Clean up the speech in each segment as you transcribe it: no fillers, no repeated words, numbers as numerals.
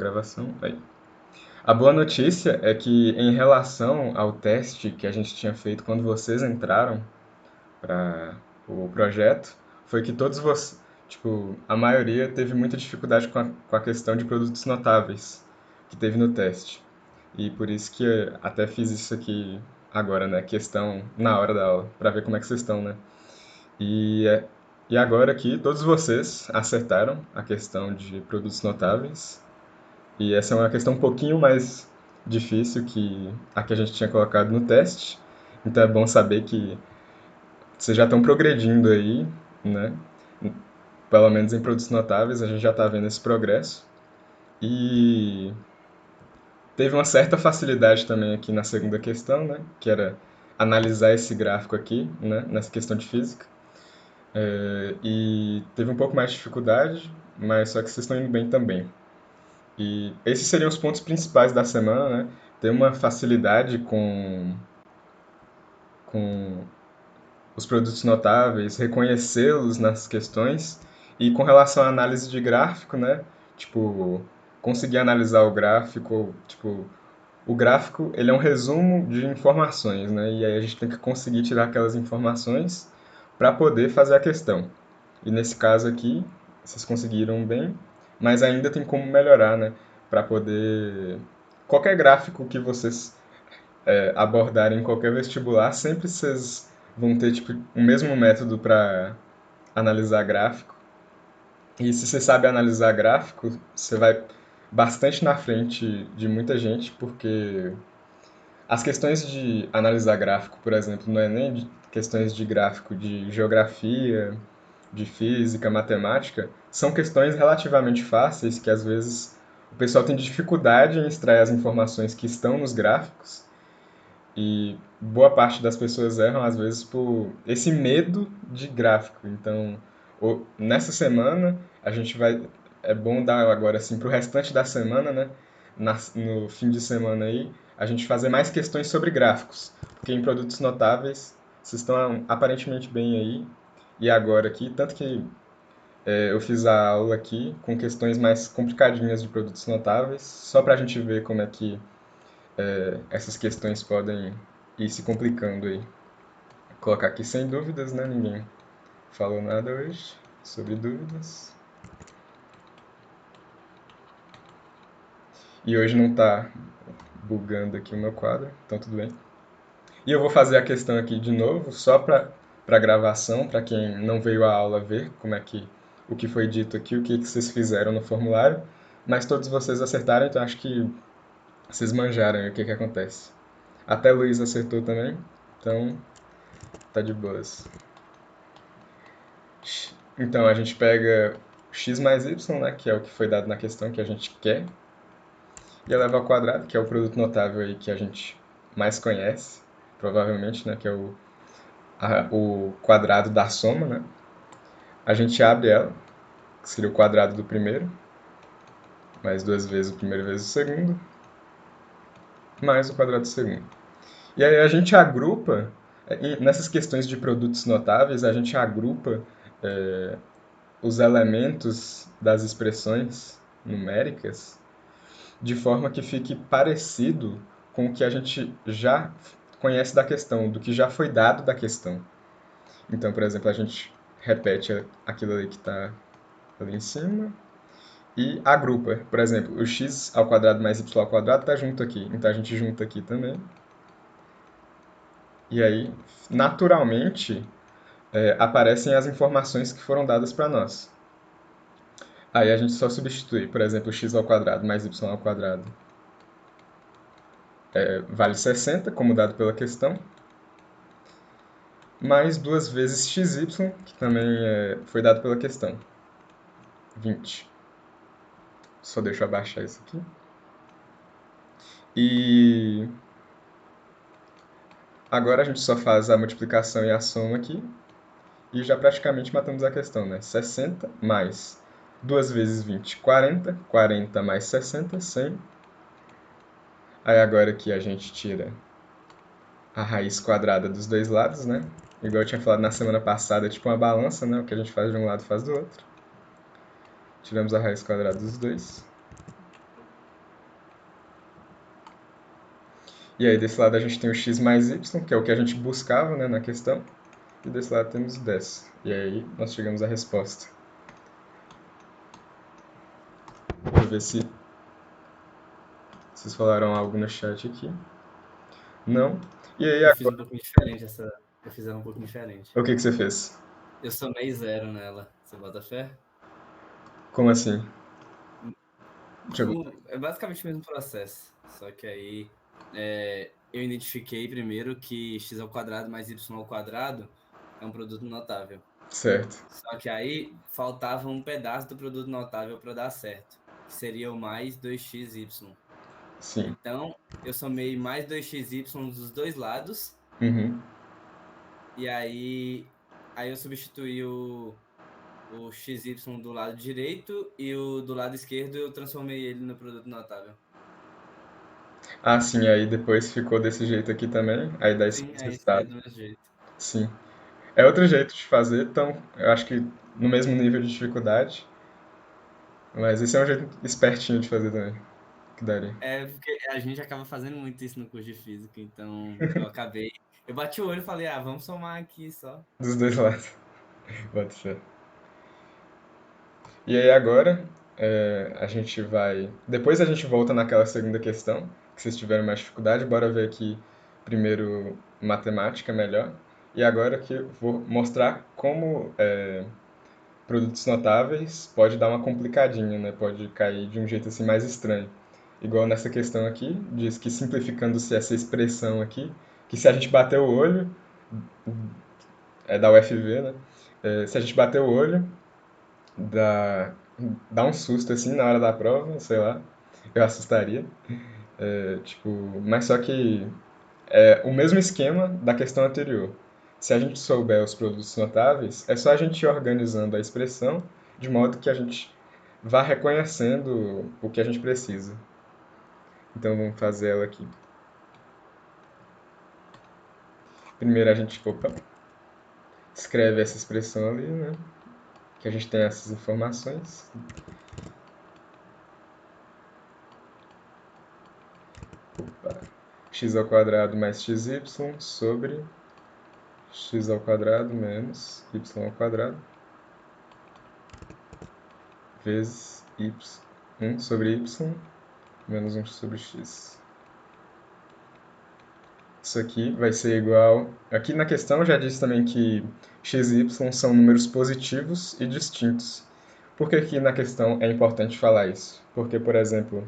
gravação. Aí. A boa notícia é que, em relação ao teste que a gente tinha feito quando vocês entraram para o projeto, foi que todos vocês, tipo, a maioria teve muita dificuldade com a questão de produtos notáveis que teve no teste. E por isso que eu até fiz isso aqui agora, né? Questão na hora da aula, para ver como é que vocês estão, né? E, e agora aqui, todos vocês acertaram a questão de produtos notáveis. E essa é uma questão um pouquinho mais difícil que a que a gente tinha colocado no teste. Então é bom saber que vocês já estão progredindo aí, né? Pelo menos em produtos notáveis, a gente já está vendo esse progresso. E teve uma certa facilidade também aqui na segunda questão, né? Que era analisar esse gráfico aqui, né? Nessa questão de física. E teve um pouco mais de dificuldade, mas só que vocês estão indo bem também. E esses seriam os pontos principais da semana, né? Ter uma facilidade com os produtos notáveis, reconhecê-los nas questões e com relação à análise de gráfico, né? Tipo, conseguir analisar o gráfico, tipo, o gráfico, ele é um resumo de informações, né? E aí a gente tem que conseguir tirar aquelas informações para poder fazer a questão. E nesse caso aqui, vocês conseguiram bem, mas ainda tem como melhorar, né? Para poder. Qualquer gráfico que vocês abordarem em qualquer vestibular, sempre vocês vão ter tipo, o mesmo método para analisar gráfico. E se você sabe analisar gráfico, você vai bastante na frente de muita gente, porque as questões de analisar gráfico, por exemplo, não é nem questões de gráfico de geografia, de física, matemática, são questões relativamente fáceis que às vezes o pessoal tem dificuldade em extrair as informações que estão nos gráficos e boa parte das pessoas erram às vezes por esse medo de gráfico. Então, nessa semana a gente vai é bom dar agora assim para o restante da semana, né? No fim de semana aí, a gente fazer mais questões sobre gráficos, porque em produtos notáveis vocês estão aparentemente bem aí e agora aqui, tanto que eu fiz a aula aqui com questões mais complicadinhas de produtos notáveis, só para a gente ver como é que essas questões podem ir se complicando aí. Vou colocar aqui sem dúvidas, né? Ninguém falou nada hoje sobre dúvidas. E hoje não está bugando aqui o meu quadro, então tudo bem. E eu vou fazer a questão aqui de novo, só para gravação, para quem não veio à aula ver como é que o que foi dito aqui, o que vocês fizeram no formulário. Mas todos vocês acertaram, então acho que vocês manjaram o que acontece. Até Luiz acertou também, então tá de boas. Então a gente pega x mais y, né, que é o que foi dado na questão que a gente quer, e eleva ao quadrado, que é o produto notável aí que a gente mais conhece, provavelmente, né, que é o quadrado da soma, né? A gente abre ela, que seria o quadrado do primeiro, mais duas vezes o primeiro vezes o segundo, mais o quadrado do segundo. E aí a gente agrupa, nessas questões de produtos notáveis, a gente agrupa os elementos das expressões numéricas de forma que fique parecido com o que a gente já conhece da questão, do que já foi dado da questão. Então, por exemplo, a gente repete aquilo ali que está ali em cima e agrupa. Por exemplo, o x ao quadrado mais y ao quadrado está junto aqui. Então a gente junta aqui também. E aí, naturalmente, aparecem as informações que foram dadas para nós. Aí a gente só substitui, por exemplo, x ao quadrado mais y ao quadrado vale 60, como dado pela questão, mais duas vezes xy, que também foi dado pela questão, 20. Só deixa eu abaixar isso aqui. E agora a gente só faz a multiplicação e a soma aqui, e já praticamente matamos a questão, né? 60 mais 2 vezes 20, 40. 40 mais 60, 100. Aí agora aqui a gente tira a raiz quadrada dos dois lados, né? Igual eu tinha falado na semana passada, é tipo uma balança, né? O que a gente faz de um lado faz do outro. Tiramos a raiz quadrada dos dois. E aí desse lado a gente tem o x mais y, que é o que a gente buscava, né, na questão. E desse lado temos 10. E aí nós chegamos à resposta. Deixa eu ver se vocês falaram algo no chat aqui. Não. E aí Eu fiz agora, um pouquinho diferente essa. Eu fiz ela um pouquinho diferente. o que que você fez? Eu somei zero nela. Você bota fé? Como assim? Deixa eu ver. É basicamente o mesmo processo. Só que aí eu identifiquei primeiro que x ao quadrado mais y ao quadrado é um produto notável. Certo. Só que aí faltava um pedaço do produto notável para dar certo, que seria o mais 2xy. Sim. Então, eu somei mais 2xy dos dois lados, Uhum. e aí eu substituí o xy do lado direito e o do lado esquerdo eu transformei ele no produto notável. Ah, sim, aí depois ficou desse jeito aqui também. Aí dá esse Sim, aí saiu resultado. do mesmo jeito. Sim. É outro jeito de fazer, então eu acho que no mesmo nível de dificuldade. Mas esse é um jeito espertinho de fazer também, que daria. É porque a gente acaba fazendo muito isso no curso de física, então eu acabei. Eu bati o olho e falei, ah, vamos somar aqui só. Dos dois lados. Bota fé. E aí agora a gente vai. Depois a gente volta naquela segunda questão, que vocês tiveram mais dificuldade. Bora ver aqui primeiro matemática melhor. E agora que eu vou mostrar como produtos notáveis pode dar uma complicadinha, né? Pode cair de um jeito assim mais estranho. Igual nessa questão aqui, diz que simplificando-se essa expressão aqui, que se a gente bater o olho, é da UFV, né? Se a gente bater o olho, dá, dá um susto assim na hora da prova, sei lá, eu assustaria. Tipo, mas só que é o mesmo esquema da questão anterior. Se a gente souber os produtos notáveis, é só a gente ir organizando a expressão de modo que a gente vá reconhecendo o que a gente precisa. Então vamos fazer ela aqui. Primeiro a gente, opa, escreve essa expressão ali, né? Que a gente tem essas informações. Opa. X ao quadrado mais xy sobre x ao quadrado menos y ao quadrado vezes y, 1 sobre y menos 1 sobre x. Isso aqui vai ser igual... Aqui na questão já disse também que x e y são números positivos e distintos. Por que aqui na questão é importante falar isso? Porque, por exemplo,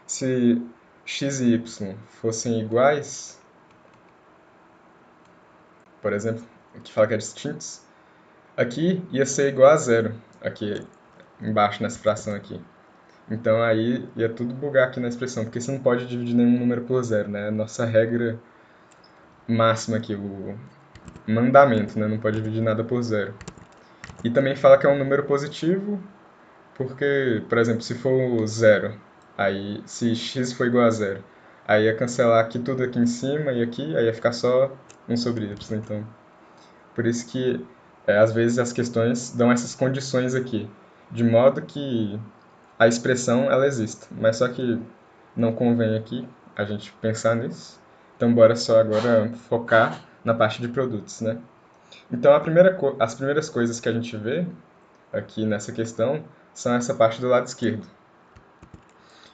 se x e y fossem iguais, por exemplo, que fala que é distintos, aqui ia ser igual a zero, aqui embaixo nessa fração aqui. Então aí ia tudo bugar aqui na expressão, porque você não pode dividir nenhum número por zero, né? A nossa regra máxima aqui, o mandamento, né? Não pode dividir nada por zero. E também fala que é um número positivo, porque, por exemplo, se for zero, aí se x for igual a zero, aí ia cancelar aqui tudo aqui em cima e aqui, aí ia ficar só 1 sobre y. Então, por isso que às vezes as questões dão essas condições aqui, de modo que a expressão ela existe, mas só que não convém aqui a gente pensar nisso. Então, bora só agora focar na parte de produtos, né? Então, as primeiras coisas que a gente vê aqui nessa questão são essa parte do lado esquerdo,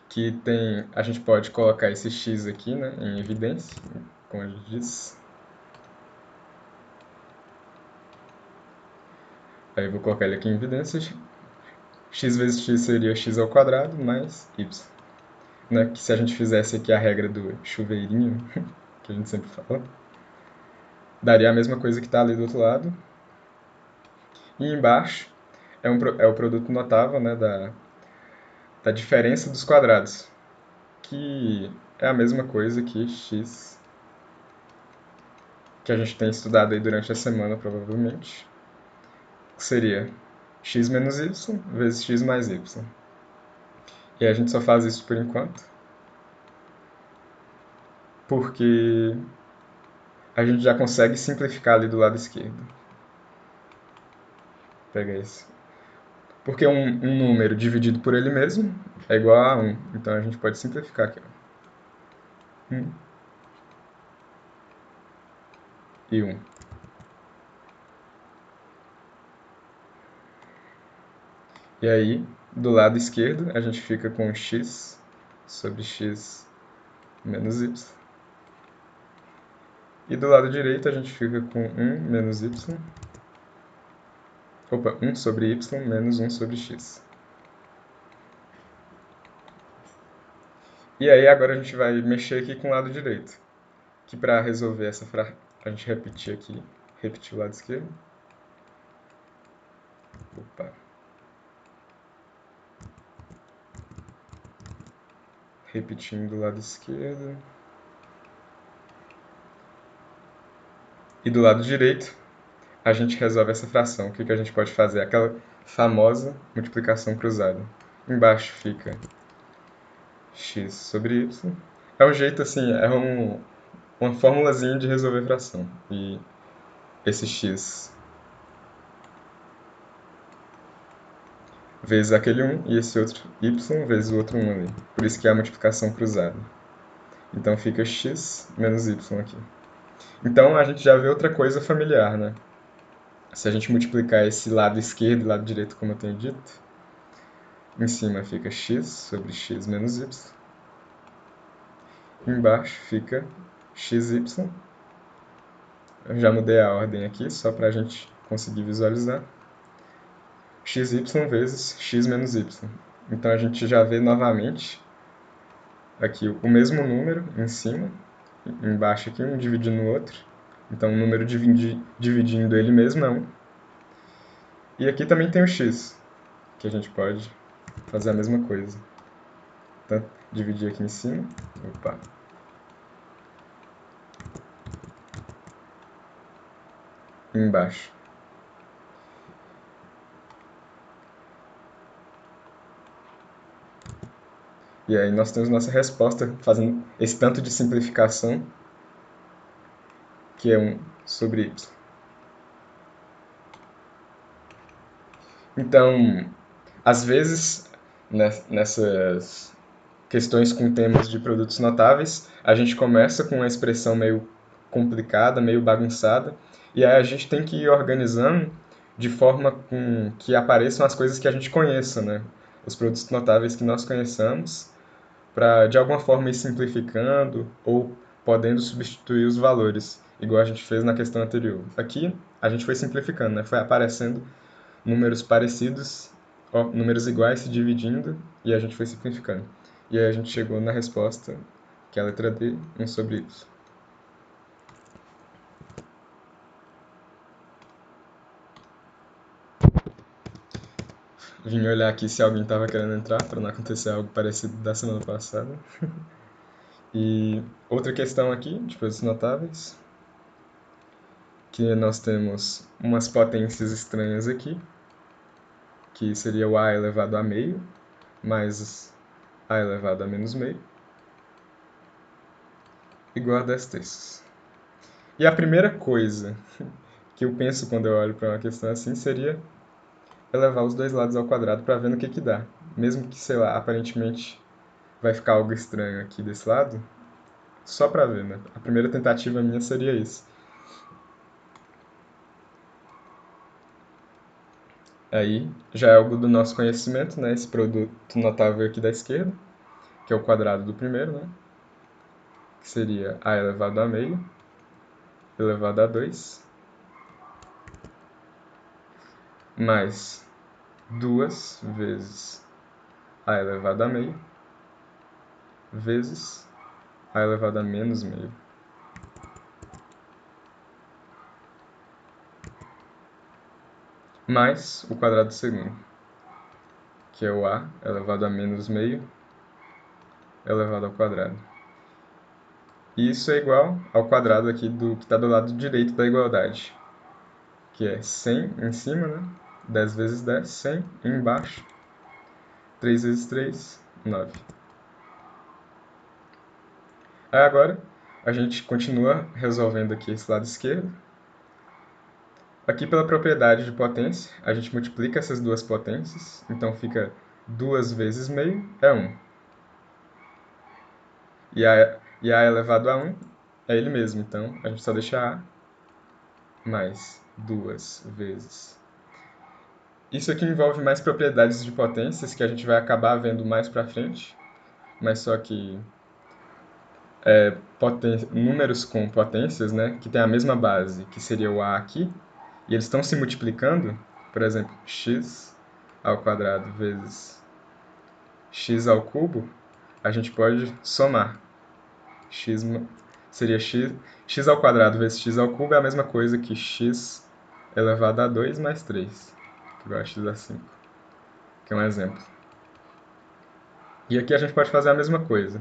que tem, a gente pode colocar esse x aqui, né, em evidência, como a gente diz. Aí eu vou colocar ele aqui em evidência. X vezes x seria x ao quadrado mais y. Né? Que se a gente fizesse aqui a regra do chuveirinho, que a gente sempre fala, daria a mesma coisa que está ali do outro lado. E embaixo é o produto notável, né, da diferença dos quadrados, que é a mesma coisa que x, que a gente tem estudado aí durante a semana, provavelmente, que seria x menos y vezes x mais y. E a gente só faz isso por enquanto, porque a gente já consegue simplificar ali do lado esquerdo. Pega isso. Porque um número dividido por ele mesmo é igual a 1. Então a gente pode simplificar aqui. Ó. e 1. E aí, do lado esquerdo, a gente fica com x sobre x menos y. E do lado direito, a gente fica com 1 menos y. Opa, 1 sobre y menos 1 sobre x. E aí, agora a gente vai mexer aqui com o lado direito. Que para resolver essa fração, a gente repetir aqui. Repetir o lado esquerdo. Opa. Repetindo o lado esquerdo. E do lado direito, a gente resolve essa fração. O que a gente pode fazer? Aquela famosa multiplicação cruzada. Embaixo fica x sobre y. É um jeito assim, uma formulazinha de resolver fração. E esse x vezes aquele 1 e esse outro y vezes o outro 1 ali. Por isso que é a multiplicação cruzada. Então fica x menos y aqui. Então a gente já vê outra coisa familiar, né? Se a gente multiplicar esse lado esquerdo e lado direito, como eu tenho dito, em cima fica x sobre x menos y. Embaixo fica xy. Eu já mudei a ordem aqui, só para a gente conseguir visualizar. Xy vezes x menos y. Então a gente já vê novamente aqui o mesmo número em cima, embaixo aqui, um dividindo o outro. Então o número dividindo ele mesmo é 1. E aqui também tem o x, que a gente pode fazer a mesma coisa. Então, dividir aqui em cima. Opa. E embaixo. E aí nós temos nossa resposta fazendo esse tanto de simplificação, que é 1 sobre y. Então, às vezes, nessas questões com temas de produtos notáveis, a gente começa com uma expressão meio complicada, meio bagunçada, e aí a gente tem que ir organizando de forma com que apareçam as coisas que a gente conheça, né? Os produtos notáveis que nós conheçamos, para de alguma forma ir simplificando ou podendo substituir os valores, igual a gente fez na questão anterior. Aqui a gente foi simplificando, né? Foi aparecendo números parecidos, números iguais se dividindo, e a gente foi simplificando. E aí a gente chegou na resposta, que é a letra D, 1 sobre y. Vim olhar aqui se alguém estava querendo entrar, para não acontecer algo parecido da semana passada. E outra questão aqui, de produtos notáveis, que nós temos umas potências estranhas aqui, que seria o a elevado a meio, mais a elevado a menos meio, igual a 10 terços. E a primeira coisa que eu penso quando eu olho para uma questão assim seria elevar os dois lados ao quadrado para ver no que dá. Mesmo que, sei lá, aparentemente vai ficar algo estranho aqui desse lado, só para ver, né? A primeira tentativa minha seria isso. Aí já é algo do nosso conhecimento, né? Esse produto notável aqui da esquerda, que é o quadrado do primeiro, né? Que seria a elevado a meio elevado a 2 mais 2 vezes a elevado a meio vezes a elevado a menos meio. Mais o quadrado do segundo, que é o a elevado a menos meio elevado ao quadrado. E isso é igual ao quadrado aqui do que está do lado direito da igualdade, que é 100 em cima, né? 10 vezes 10, 100, e embaixo, 3 vezes 3, 9. Aí agora, a gente continua resolvendo aqui esse lado esquerdo. Aqui pela propriedade de potência, a gente multiplica essas duas potências, então fica 2 vezes meio é 1. E a elevado a 1 é ele mesmo, então a gente só deixa a mais 2 vezes. Isso aqui envolve mais propriedades de potências que a gente vai acabar vendo mais para frente, mas só que números com potências, né, que tem a mesma base, que seria o a aqui, e eles estão se multiplicando, por exemplo, x ao quadrado vezes x ao cubo, a gente pode somar. X seria x ao quadrado vezes x ao cubo é a mesma coisa que x elevado a 2 mais 3, que igual a x a 5, que é um exemplo. E aqui a gente pode fazer a mesma coisa,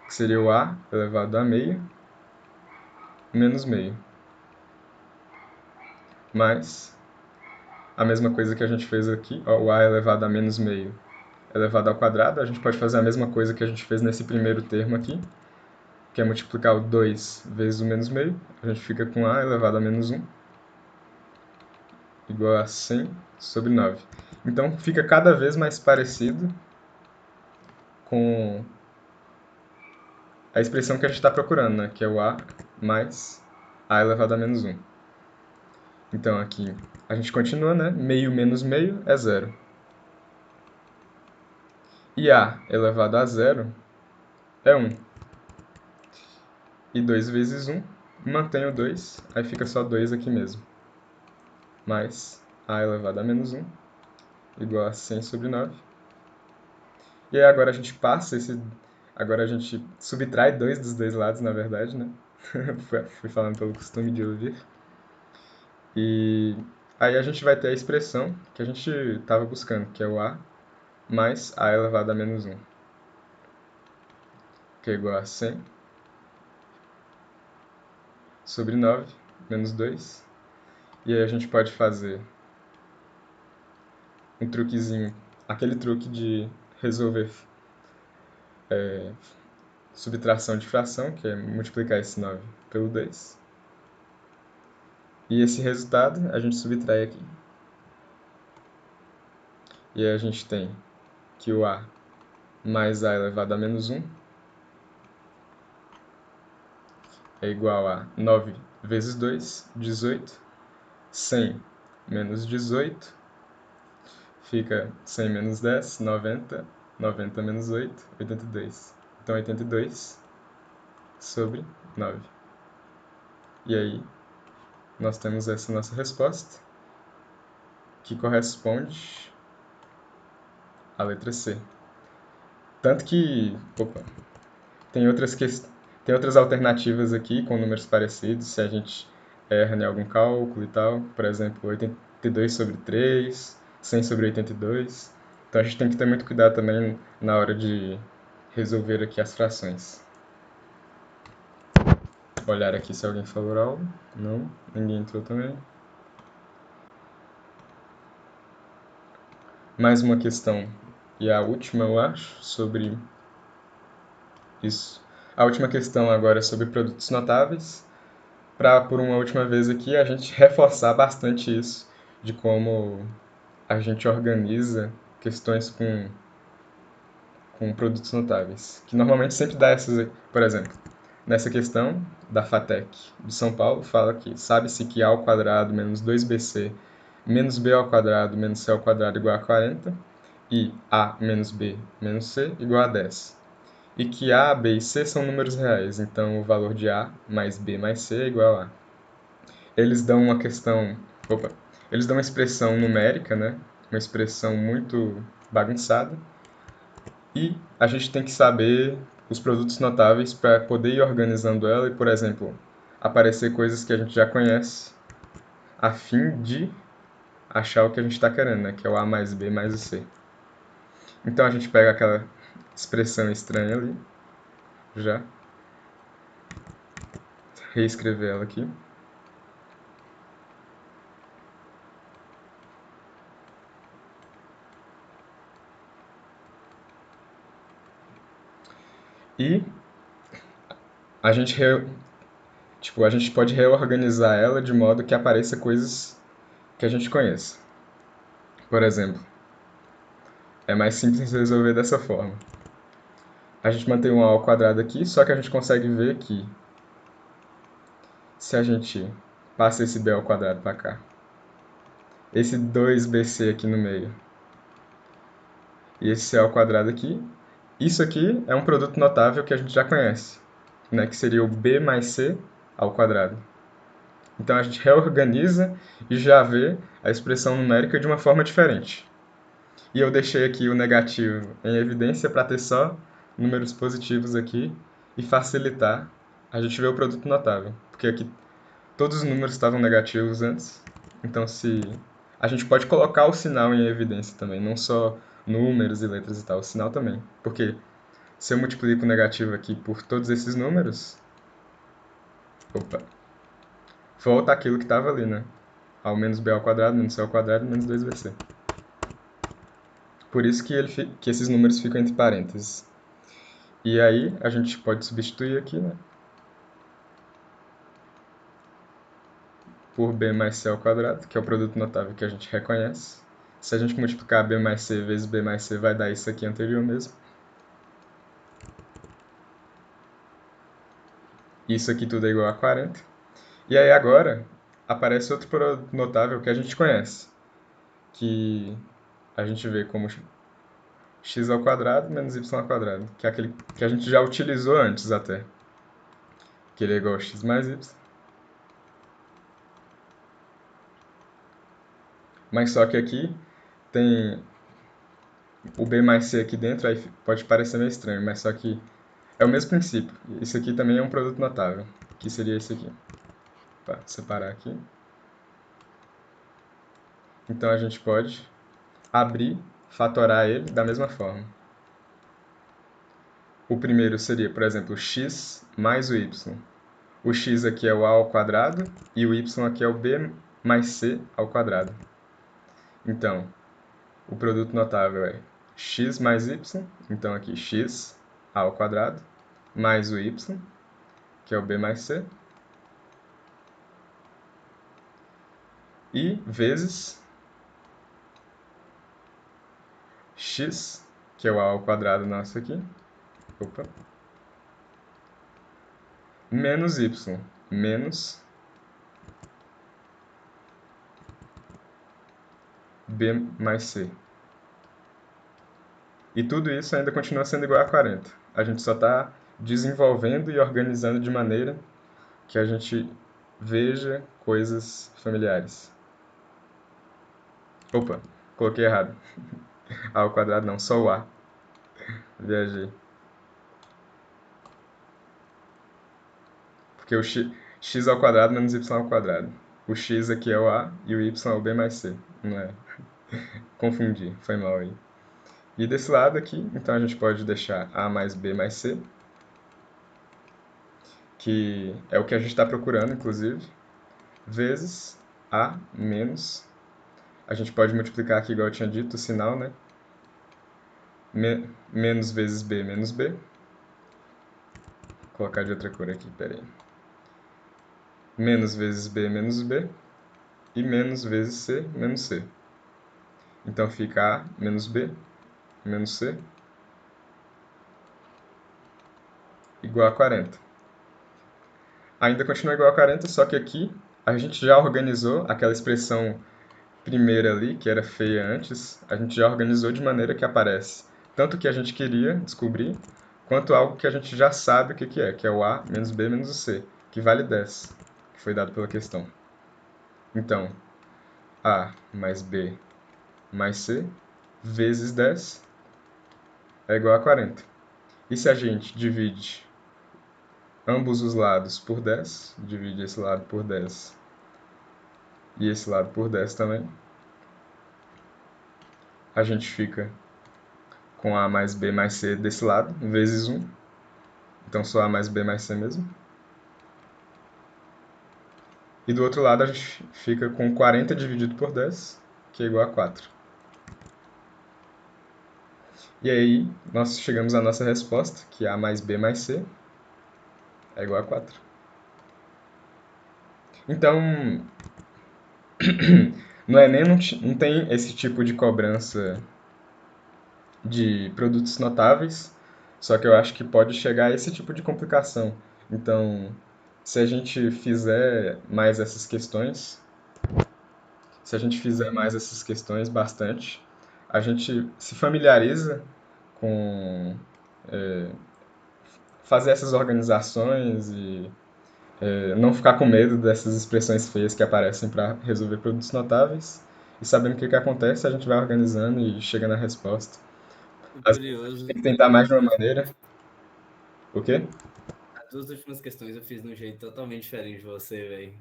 que seria o a elevado a meio menos meio, mais a mesma coisa que a gente fez aqui, ó, o a elevado a menos meio elevado ao quadrado, a gente pode fazer a mesma coisa que a gente fez nesse primeiro termo aqui, que é multiplicar o 2 vezes o menos meio, a gente fica com a elevado a menos 1, igual a 100 sobre 9. Então, fica cada vez mais parecido com a expressão que a gente está procurando, né? Que é o a mais a elevado a menos 1. Então, aqui a gente continua, né? Meio menos meio é zero. E a elevado a zero é 1. E 2 vezes 1, mantém o 2, aí fica só 2 aqui mesmo. Mais a elevado a menos 1, igual a 100 sobre 9. E aí agora a gente passa esse... Agora a gente subtrai 2 dos dois lados, na verdade, né? Fui falando pelo costume de ouvir. E aí a gente vai ter a expressão que a gente estava buscando, que é o a mais a elevado a menos 1, que é igual a 100 sobre 9 menos 2. E aí a gente pode fazer um truquezinho, aquele truque de resolver subtração de fração, que é multiplicar esse 9 pelo 2. E esse resultado a gente subtrai aqui. E aí a gente tem que o a mais a elevado a menos 1 é igual a 9 vezes 2, 18. 100 menos 18 fica 100 menos 10, 90. 90 menos 8, 82. Então, 82 sobre 9. E aí, nós temos essa nossa resposta, que corresponde à letra C. Tanto que, tem tem outras alternativas aqui com números parecidos, se a gente erra em algum cálculo e tal. Por exemplo, 82 sobre 3, 100 sobre 82. Então a gente tem que ter muito cuidado também na hora de resolver aqui as frações. Olhar aqui se alguém falou algo. Não, ninguém entrou também. Mais uma questão, e a última, eu acho, sobre isso. A última questão agora é sobre produtos notáveis, para, por uma última vez aqui, a gente reforçar bastante isso, de como a gente organiza questões com produtos notáveis, que normalmente sempre dá essas, por exemplo, nessa questão da FATEC de São Paulo, fala que sabe-se que a ao quadrado menos 2bc menos b ao quadrado menos c ao quadrado igual a 40 e a menos b menos c igual a 10. E que a, b e c são números reais, então o valor de a mais b mais c é igual a. Eles dão uma questão, eles dão uma expressão numérica, né? Uma expressão muito bagunçada, e a gente tem que saber os produtos notáveis para poder ir organizando ela e, por exemplo, aparecer coisas que a gente já conhece, a fim de achar o que a gente está querendo, né? Que é o a mais b mais o c. Então a gente pega aquela expressão estranha ali, já, reescrever ela aqui. E a gente, a gente pode reorganizar ela de modo que apareça coisas que a gente conheça. Por exemplo, é mais simples resolver dessa forma. A gente mantém um a ao quadrado aqui, só que a gente consegue ver que se a gente passa esse b ao quadrado para cá. Esse 2bc aqui no meio. E esse c ao quadrado aqui. Isso aqui é um produto notável que a gente já conhece, né? Que seria o b mais c ao quadrado. Então a gente reorganiza e já vê a expressão numérica de uma forma diferente. E eu deixei aqui o negativo em evidência para ter só números positivos aqui e facilitar a gente ver o produto notável. Porque aqui todos os números estavam negativos antes. Então se a gente pode colocar o sinal em evidência também, não só números e letras e tal, o sinal também. Porque se eu multiplico o negativo aqui por todos esses números, opa, volta aquilo que estava ali, né? Ao menos b ao quadrado, menos c ao quadrado, menos 2bc. Por isso que esses números ficam entre parênteses. E aí a gente pode substituir aqui, né? Por b mais c ao quadrado, que é o produto notável que a gente reconhece. Se a gente multiplicar b mais c vezes b mais c, vai dar isso aqui anterior mesmo. Isso aqui tudo é igual a 40. E aí agora aparece outro produto notável que a gente conhece, que a gente vê como x ao quadrado menos y ao quadrado, que é aquele que a gente já utilizou antes até, que ele é igual a x mais y. Mas só que aqui tem o b mais c aqui dentro, aí pode parecer meio estranho, mas só que é o mesmo princípio. Isso aqui também é um produto notável, que seria esse aqui. Vou separar aqui. Então a gente pode abrir, fatorar ele da mesma forma. O primeiro seria, por exemplo, x mais o y. O x aqui é o a ao quadrado e o y aqui é o b mais c ao quadrado. Então, o produto notável é x mais y, então aqui x ao quadrado, mais o y, que é o b mais c, e vezes x, que é o a ao quadrado nosso aqui, opa, menos y, menos b mais c. E tudo isso ainda continua sendo igual a 40. A gente só está desenvolvendo e organizando de maneira que a gente veja coisas familiares. Opa, coloquei errado. A ao quadrado não, só o a. Viajei. Porque o x ao quadrado menos y ao quadrado. O x aqui é o a e o y é o b mais c. Não é? Confundi, foi mal aí. E desse lado aqui, então a gente pode deixar a mais b mais c, que é o que a gente está procurando, inclusive, vezes a menos. A gente pode multiplicar aqui, igual eu tinha dito, o sinal, né? Menos vezes b menos b. Vou colocar de outra cor aqui, peraí. Menos vezes b menos b. E menos vezes c menos c. Então fica a menos b menos c igual a 40. Ainda continua igual a 40, só que aqui a gente já organizou aquela expressão primeira ali, que era feia antes, a gente já organizou de maneira que aparece tanto o que a gente queria descobrir, quanto algo que a gente já sabe o que é o a menos b menos o c, que vale 10, que foi dado pela questão. Então, a mais b mais c vezes 10 é igual a 40. E se a gente divide ambos os lados por 10, divide esse lado por 10 e esse lado por 10 também, a gente fica com a mais b mais c desse lado, vezes 1. Então só a mais b mais c mesmo. E do outro lado a gente fica com 40 dividido por 10, que é igual a 4. E aí nós chegamos à nossa resposta, que a mais b mais c é igual a 4. Então, não tem esse tipo de cobrança de produtos notáveis, só que eu acho que pode chegar a esse tipo de complicação. Então, se a gente fizer mais essas questões, se a gente fizer mais essas questões bastante, a gente se familiariza com fazer essas organizações e não ficar com medo dessas expressões feias que aparecem para resolver produtos notáveis. E sabendo o que acontece, a gente vai organizando e chega na resposta. O Às vezes a gente curioso tem que é que tentar mais de uma maneira. O quê? as duas últimas questões eu fiz de um jeito totalmente diferente de você, velho.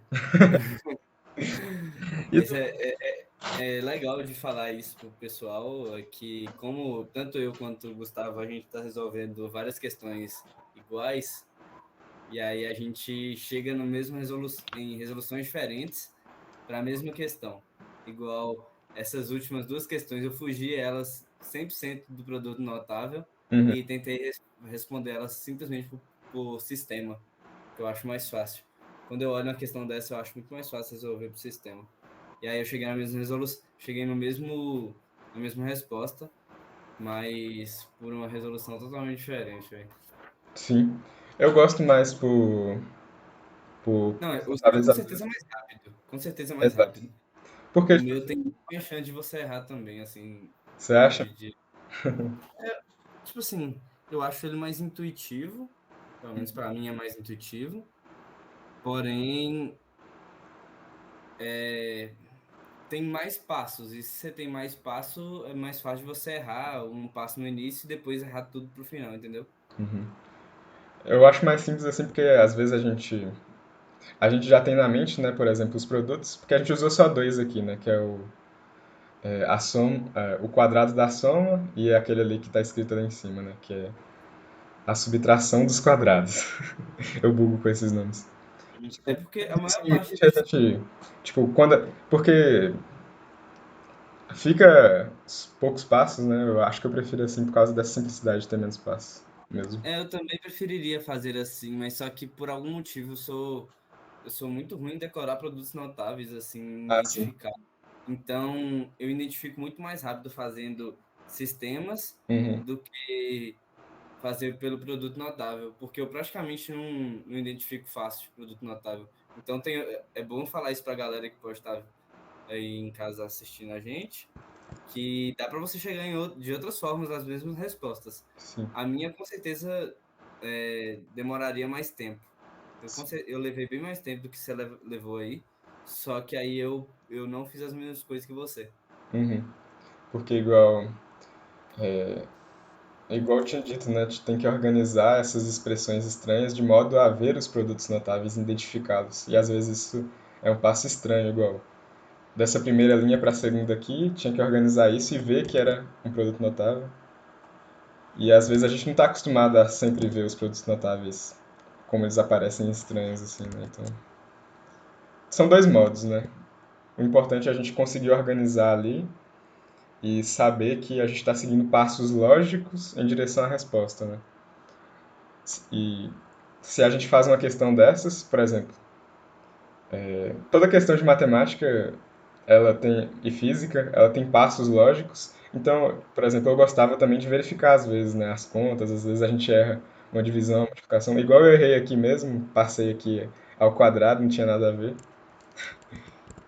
E Mas é legal de falar isso pro pessoal, é que como tanto eu quanto o Gustavo, a gente está resolvendo várias questões iguais, e aí a gente chega no mesmo em resoluções diferentes para a mesma questão. Igual essas últimas duas questões, eu fugi elas 100% do produto notável uhum, e tentei responder elas simplesmente por sistema, que eu acho mais fácil. Quando eu olho uma questão dessa, eu acho muito mais fácil resolver por sistema. E aí eu cheguei na mesma resolução, cheguei no mesmo, na mesma resposta, mas por uma resolução totalmente diferente, velho. sim. Eu gosto mais por Não, o seu talvez com às certeza é vezes. mais rápido. Com certeza é mais Exato. rápido. Porque, O tipo meu tem assim, muito mais chance de você errar também, assim, você acha? de... Tipo assim, eu acho ele mais intuitivo, pelo menos para mim é mais intuitivo, porém, é, tem mais passos, e se você tem mais passo, é mais fácil de você errar um passo no início e depois errar tudo pro final, entendeu? Eu acho mais simples assim porque às vezes a gente já tem na mente, né, por exemplo, os produtos, porque a gente usou só dois aqui, né, que é a soma, o quadrado da soma e aquele ali que está escrito ali em cima, né, que é a subtração dos quadrados. Eu bugo com esses nomes. É porque a maior parte Infelizmente a disso gente, tipo, porque fica poucos passos, né, eu acho que eu prefiro assim por causa dessa simplicidade de ter menos passos mesmo. eu também preferiria fazer assim, mas só que por algum motivo eu sou muito ruim em decorar produtos notáveis, assim, Ah, sim. identificar. Então, eu identifico muito mais rápido fazendo sistemas Uhum. do que fazer pelo produto notável, porque eu praticamente não identifico fácil produto notável. Então, é bom falar isso para a galera que pode estar aí em casa assistindo a gente, que dá para você chegar de outras formas às mesmas respostas. Sim. A minha, com certeza, demoraria mais tempo. Eu levei bem mais tempo do que você levou aí, só que aí eu não fiz as mesmas coisas que você. Uhum. Porque igual eu tinha dito, né, a gente tem que organizar essas expressões estranhas de modo a ver os produtos notáveis e identificá-los. E às vezes isso é um passo estranho, igual dessa primeira linha para a segunda aqui, tinha que organizar isso e ver que era um produto notável. E às vezes a gente não está acostumado a sempre ver os produtos notáveis como eles aparecem estranhos assim, né? Então, são dois modos, né? O importante é a gente conseguir organizar ali e saber que a gente está seguindo passos lógicos em direção à resposta, né? E se a gente faz uma questão dessas, por exemplo, toda questão de matemática, ela tem e física, ela tem passos lógicos. Então, por exemplo, eu gostava também de verificar às vezes, né, as contas, às vezes a gente erra uma divisão, uma multiplicação, igual eu errei aqui mesmo, passei aqui ao quadrado, não tinha nada a ver.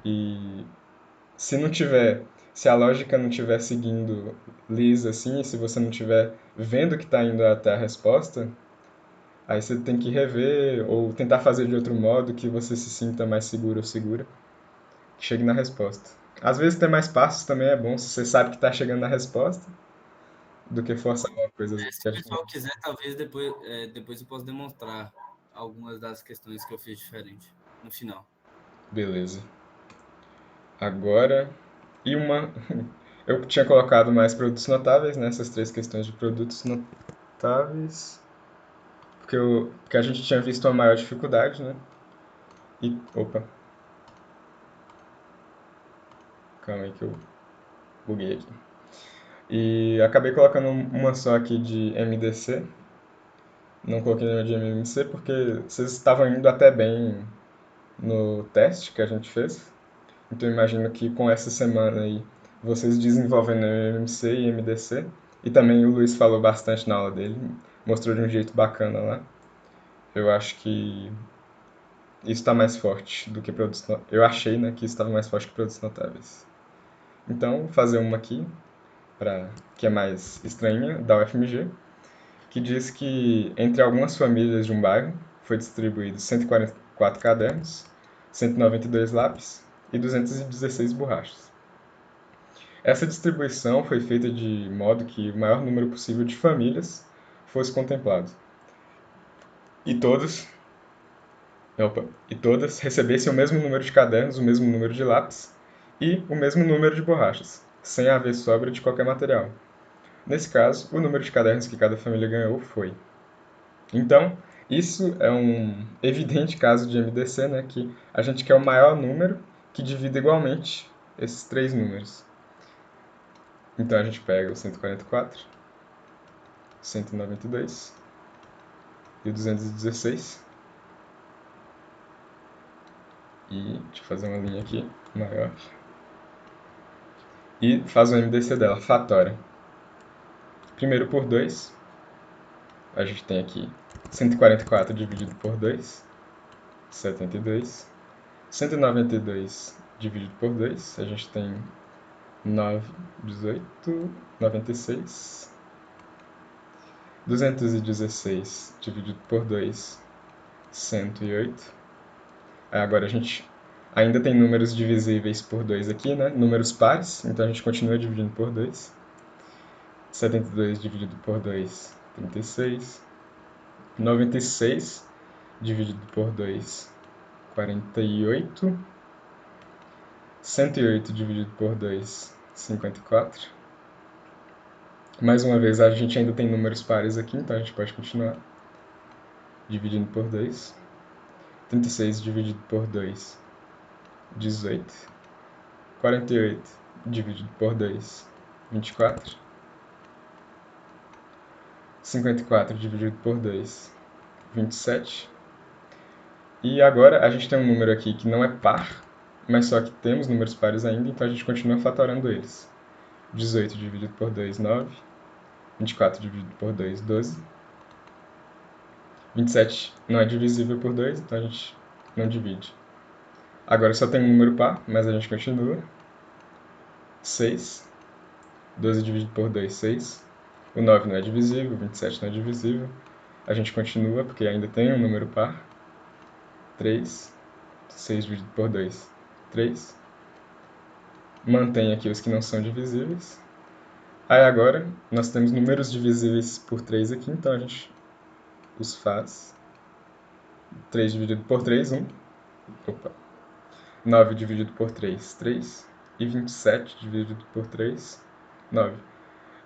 E se não tiver, se a lógica não estiver seguindo lisa assim, se você não estiver vendo que está indo até a resposta, aí você tem que rever ou tentar fazer de outro modo que você se sinta mais seguro ou segura, que chegue na resposta. Às vezes ter mais passos também é bom, se você sabe que está chegando na resposta, do que forçar uma coisa às vezes Se que o a gente não pessoal consegue. quiser, talvez depois eu possa demonstrar algumas das questões que eu fiz diferente no final. Beleza. Agora, e uma. Eu tinha colocado mais produtos notáveis, né? Essas três questões de produtos notáveis. Porque a gente tinha visto uma maior dificuldade, né? E. Opa, calma aí que eu buguei aqui. E acabei colocando uma só aqui de MDC. Não coloquei nenhuma de MMC porque vocês estavam indo até bem no teste que a gente fez. Então eu imagino que com essa semana aí, vocês desenvolvendo MMC e MDC. E também o Luiz falou bastante na aula dele, mostrou de um jeito bacana lá. Eu acho que isso está mais forte do que produtos notáveis. Eu achei, né, que isso estava mais forte que produtos notáveis. Então, vou fazer uma aqui, que é mais estranha, da UFMG, que diz que entre algumas famílias de um bairro foi distribuído 144 cadernos, 192 lápis e 216 borrachas. Essa distribuição foi feita de modo que o maior número possível de famílias fosse contemplado. E todos, e todas recebessem o mesmo número de cadernos, o mesmo número de lápis e o mesmo número de borrachas, sem haver sobra de qualquer material. Nesse caso, o número de cadernos que cada família ganhou foi. Então, isso é um evidente caso de MDC, né, que a gente quer o maior número que divida igualmente esses três números. Então a gente pega o 144, 192 e o 216. E deixa eu fazer uma linha aqui maior. E faz o MDC dela, fatora. Primeiro por 2, a gente tem aqui 144 dividido por 2, 72. 192 dividido por 2, a gente tem 9, 18, 96. 216 dividido por 2, 108. Agora a gente ainda tem números divisíveis por 2 aqui, né? Números pares, então a gente continua dividindo por 2. 72 dividido por 2, 36. 96 dividido por 2, 48. 108 dividido por 2, 54. Mais uma vez, a gente ainda tem números pares aqui, então a gente pode continuar dividindo por 2. 36 dividido por 2, 18. 48 dividido por 2, 24. 54 dividido por 2, 27. E agora a gente tem um número aqui que não é par, mas só que temos números pares ainda, então a gente continua fatorando eles. 18 dividido por 2, 9. 24 dividido por 2, 12. 27 não é divisível por 2, então a gente não divide. Agora só tem um número par, mas a gente continua. 6. 12 dividido por 2, 6. O 9 não é divisível, o 27 não é divisível. A gente continua, porque ainda tem um número par. 3. 6 dividido por 2, 3. Mantém aqui os que não são divisíveis. Aí agora, nós temos números divisíveis por 3 aqui, então a gente os faz. 3 dividido por 3, 1. Opa. 9 dividido por 3, 3. E 27 dividido por 3, 9.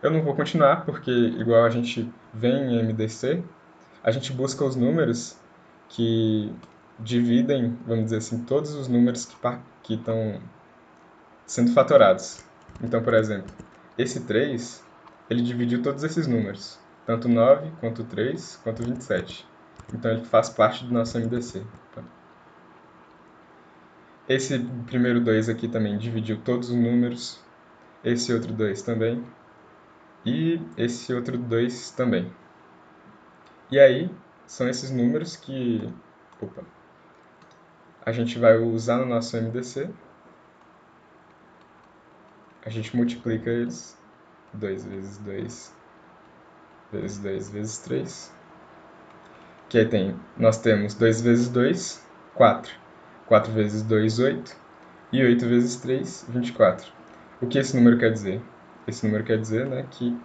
Eu não vou continuar, porque igual a gente vê em MDC, a gente busca os números que dividem, vamos dizer assim, todos os números que estão sendo fatorados. Então, por exemplo, esse 3, ele dividiu todos esses números, tanto 9, quanto 3, quanto 27. Então, ele faz parte do nosso MDC. Esse primeiro 2 aqui também dividiu todos os números. Esse outro 2 também. E esse outro 2 também. E aí, são esses números que a gente vai usar no nosso MDC. A gente multiplica eles. 2 vezes 2 vezes 2 vezes 3. Que aí nós temos 2 vezes 2, 4. 4 vezes 2, 8. E 8 vezes 3, 24. O que esse número quer dizer? Esse número quer dizer, né, que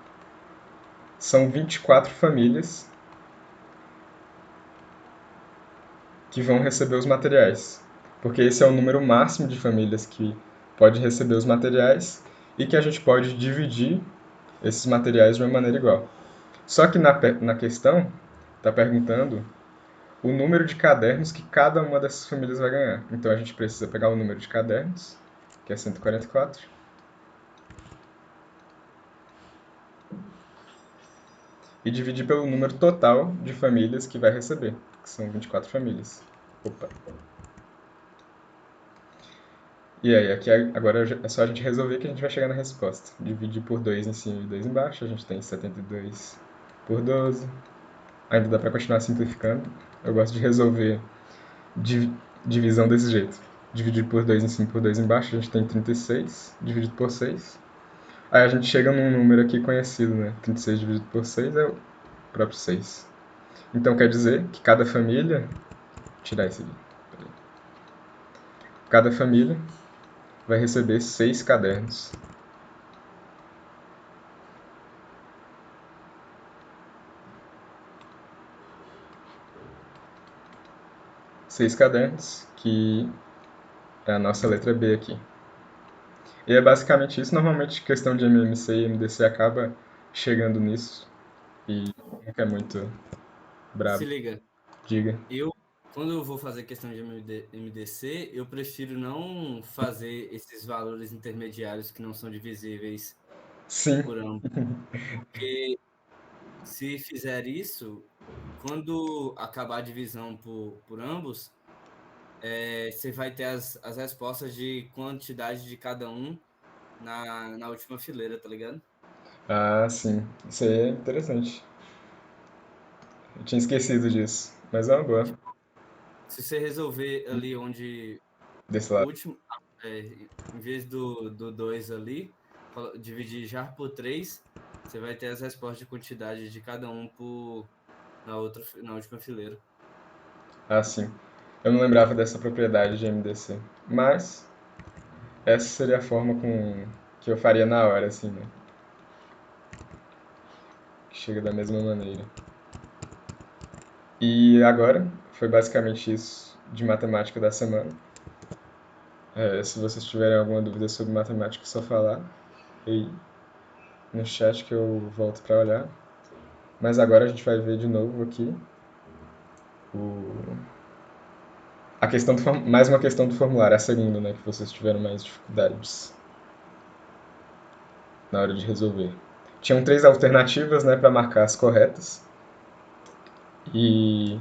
são 24 famílias que vão receber os materiais. Porque esse é o número máximo de famílias que pode receber os materiais e que a gente pode dividir esses materiais de uma maneira igual. Só que na questão está perguntando o número de cadernos que cada uma dessas famílias vai ganhar. Então a gente precisa pegar o número de cadernos, que é 144, e dividir pelo número total de famílias que vai receber, que são 24 famílias. Opa! E aí, aqui agora é só a gente resolver que a gente vai chegar na resposta. Dividir por 2 em cima e 2 embaixo, a gente tem 72 por 12. Ainda dá para continuar simplificando. Eu gosto de resolver divisão desse jeito. Dividido por 2 em cima por 2 embaixo, a gente tem 36 dividido por 6. Aí a gente chega num número aqui conhecido, né? 36 dividido por 6 é o próprio 6. Então quer dizer que cada família. Vou tirar esse aqui. Cada família vai receber 6 cadernos. Seis cadernos, que é a nossa letra B aqui. E é basicamente isso. Normalmente, questão de MMC e MDC acaba chegando nisso. E nunca é muito Se brabo. liga, Diga. eu, quando eu vou fazer questão de MDC, eu prefiro não fazer esses valores intermediários que não são divisíveis Sim. por ambos. Porque se fizer isso, quando acabar a divisão por ambos, você vai ter as respostas de quantidade de cada um na última fileira, tá ligado? Ah, sim. Isso aí é interessante. Eu tinha esquecido disso. Mas é uma boa. Se você resolver ali onde Desse o lado. último, em vez do 2 ali, dividir já por 3, você vai ter as respostas de quantidade de cada um na última fileira. Ah, sim. Eu não lembrava dessa propriedade de MDC. Mas essa seria a forma que eu faria na hora, assim, né? Que chega da mesma maneira. E agora, foi basicamente isso de matemática da semana. Se vocês tiverem alguma dúvida sobre matemática, é só falar aí no chat que eu volto para olhar. Mas agora a gente vai ver de novo aqui o, a questão mais uma questão do formulário, a segunda, né, que vocês tiveram mais dificuldades na hora de resolver. Tinham três alternativas, né, para marcar as corretas. E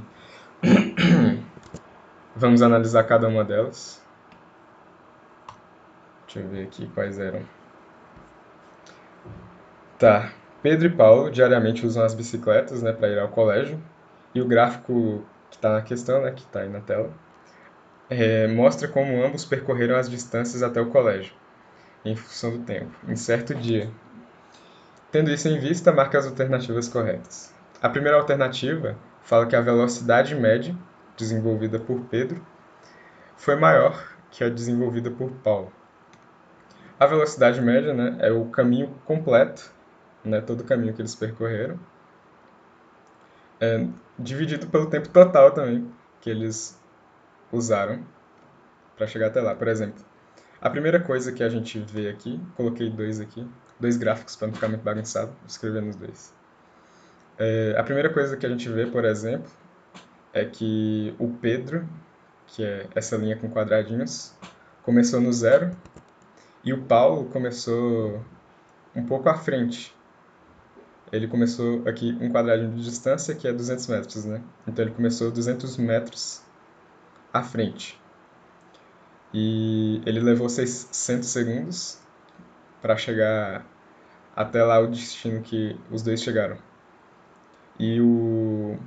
vamos analisar cada uma delas. Deixa eu ver aqui quais eram. Tá. Pedro e Paulo diariamente usam as bicicletas, né, para ir ao colégio. E o gráfico que está na questão, né, que está aí na tela, mostra como ambos percorreram as distâncias até o colégio, em função do tempo, em certo dia. Tendo isso em vista, marque as alternativas corretas. A primeira alternativa fala que a velocidade média desenvolvida por Pedro foi maior que a desenvolvida por Paulo. A velocidade média, né, é o caminho completo, né, todo o caminho que eles percorreram, dividido pelo tempo total também que eles usaram para chegar até lá. Por exemplo, a primeira coisa que a gente vê aqui, coloquei dois aqui, dois gráficos para não ficar muito bagunçado, vou escrever nos dois. A primeira coisa que a gente vê, por exemplo, é que o Pedro, que é essa linha com quadradinhos, começou no zero e o Paulo começou um pouco à frente. Ele começou aqui um quadradinho de distância que é 200 metros, né? Então ele começou 200 metros à frente. E ele levou 600 segundos para chegar até lá o destino que os dois chegaram. E o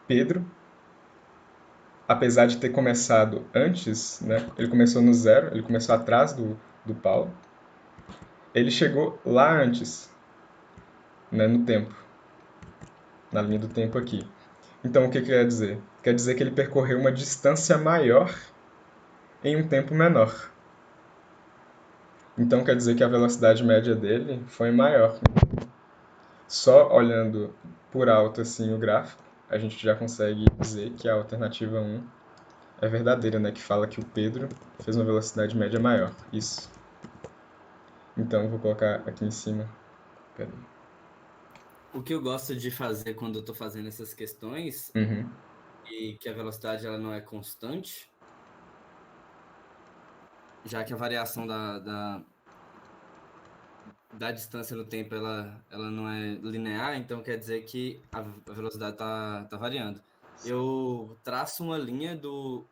Pedro, apesar de ter começado antes, né, ele começou no zero, ele começou atrás do Paulo, ele chegou lá antes, né, no tempo, na linha do tempo aqui. Então o que quer dizer? Quer dizer que ele percorreu uma distância maior em um tempo menor. Então quer dizer que a velocidade média dele foi maior. Só olhando por alto assim o gráfico, a gente já consegue dizer que a alternativa um é verdadeira, né? Que fala que o Pedro fez uma velocidade média maior. Isso. Então vou colocar aqui em cima. Pera aí. O que eu gosto de fazer quando eu tô fazendo essas questões, Uhum. e que a velocidade ela não é constante, já que a variação da distância no tempo ela não é linear, então quer dizer que a velocidade tá variando. Eu traço uma linha do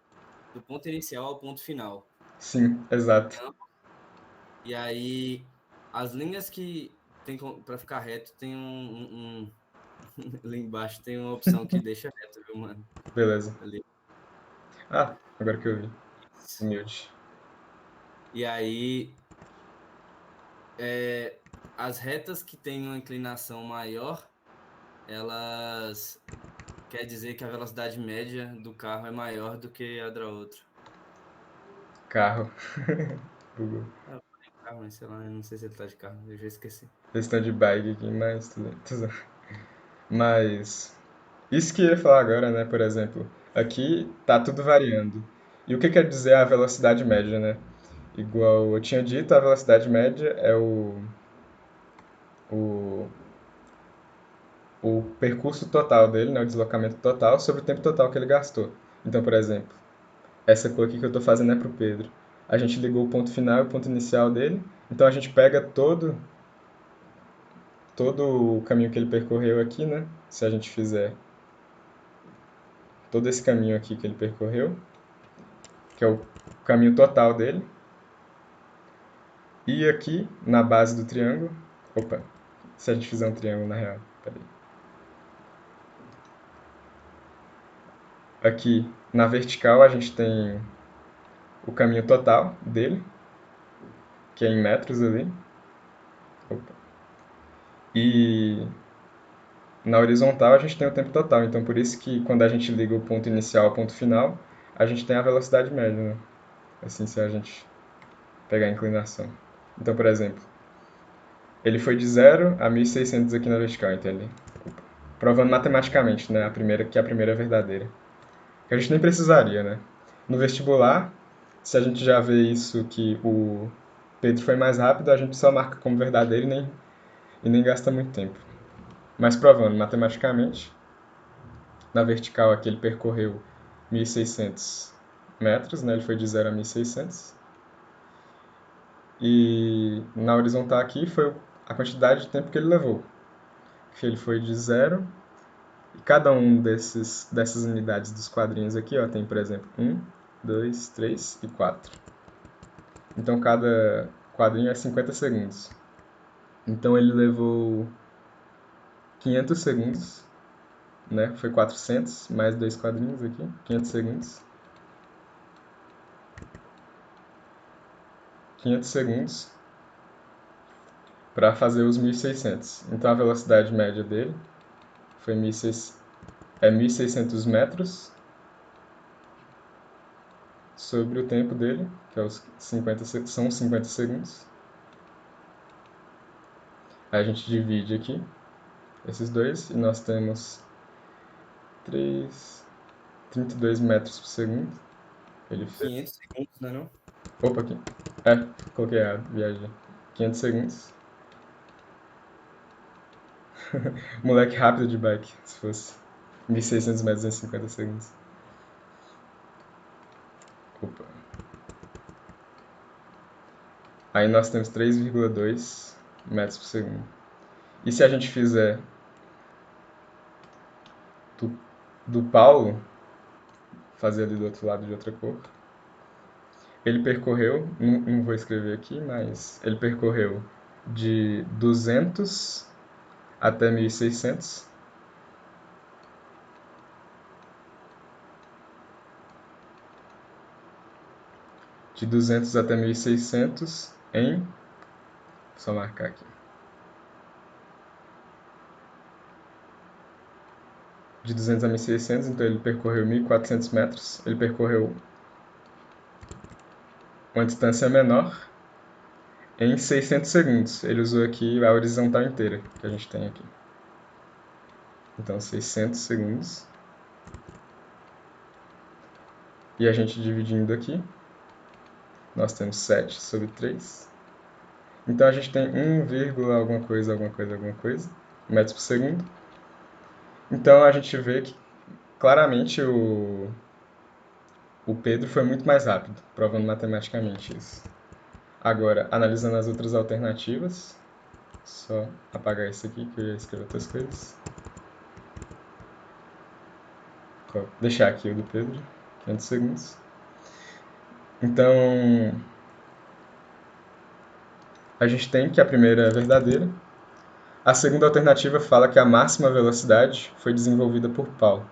ponto inicial ao ponto final. Sim, exato. E aí, as linhas que tem para ficar reto, tem ali embaixo tem uma opção que deixa reto, viu, mano? Beleza. ali. Ah, agora que eu vi. Humilde. E aí, é, as retas que têm uma inclinação maior, elas quer dizer que a velocidade média do carro é maior do que a da outra. Carro. Google. Ah, eu falei carro, mas sei lá, eu não sei se ele tá de carro, eu já esqueci. Eles estão de bike aqui, mas Mas isso que eu ia falar agora, né? Por exemplo, aqui tá tudo variando. E o que quer dizer a velocidade média, né? Igual eu tinha dito, a velocidade média é o, o percurso total dele, né? O deslocamento total sobre o tempo total que ele gastou. Então, por exemplo, essa cor aqui que eu estou fazendo é para o Pedro. A gente ligou o ponto final e o ponto inicial dele. Então a gente pega todo o caminho que ele percorreu aqui, né? Se a gente fizer todo esse caminho aqui que ele percorreu, que é o caminho total dele. E aqui, na base do triângulo, opa, se a gente fizer um triângulo na real, peraí. Aqui, na vertical, a gente tem o caminho total dele, que é em metros ali. Opa. E na horizontal a gente tem o tempo total, então por isso que quando a gente liga o ponto inicial ao ponto final, a gente tem a velocidade média, né? Assim, se a gente pegar a inclinação. Então, por exemplo, ele foi de 0 a 1.600 aqui na vertical, entende? Provando matematicamente, né? Que a primeira é verdadeira. Que a gente nem precisaria, né? No vestibular, se a gente já vê isso que o Pedro foi mais rápido, a gente só marca como verdadeiro e nem gasta muito tempo. Mas provando matematicamente, na vertical aqui ele percorreu 1.600 metros, né? Ele foi de 0 a 1.600. E na horizontal aqui foi a quantidade de tempo que ele levou. Que ele foi de 0. E cada um dessas unidades dos quadrinhos aqui, ó, tem, por exemplo, 1, 2, 3 e 4. Então cada quadrinho é 50 segundos. Então ele levou 500 segundos, né? Foi 400 mais dois quadrinhos aqui, 500 segundos. 500 segundos para fazer os 1.600. Então a velocidade média dele foi 1.600 metros sobre o tempo dele, que é os 50, são 50 segundos. Aí a gente divide aqui esses dois e nós temos 32 metros por segundo. Ele fez. 500 segundos, né, não? Opa, aqui. Coloquei errado, viajei. 500 segundos. Moleque rápido de bike, se fosse 1.600 metros em 50 segundos. Opa. Aí nós temos 3,2 metros por segundo. E se a gente fizer do, do Paulo, fazer ali do outro lado de outra cor, ele percorreu, não vou escrever aqui, mas ele percorreu de 200 até 1.600. De 200 até 1.600 em. Só marcar aqui. De 200 a 1.600, então ele percorreu 1.400 metros. Ele percorreu uma distância menor em 600 segundos. Ele usou aqui a horizontal inteira que a gente tem aqui. Então, 600 segundos. E a gente dividindo aqui, nós temos 7 sobre 3. Então, a gente tem 1, alguma coisa, alguma coisa, alguma coisa, metros por segundo. Então, a gente vê que claramente o Pedro foi muito mais rápido, provando matematicamente isso. Agora, analisando as outras alternativas, só apagar isso aqui que eu ia escrever outras coisas. Vou deixar aqui o do Pedro, 500 segundos. Então, a gente tem que a primeira é verdadeira. A segunda alternativa fala que a máxima velocidade foi desenvolvida por Paulo.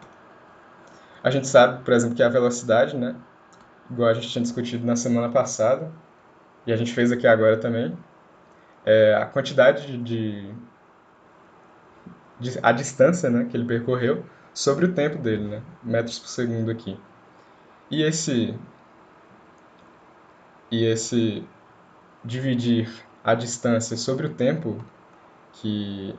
A gente sabe, por exemplo, que a velocidade, né, igual a gente tinha discutido na semana passada, e a gente fez aqui agora também, é a quantidade a distância, né, que ele percorreu sobre o tempo dele, né, metros por segundo aqui. E esse dividir a distância sobre o tempo que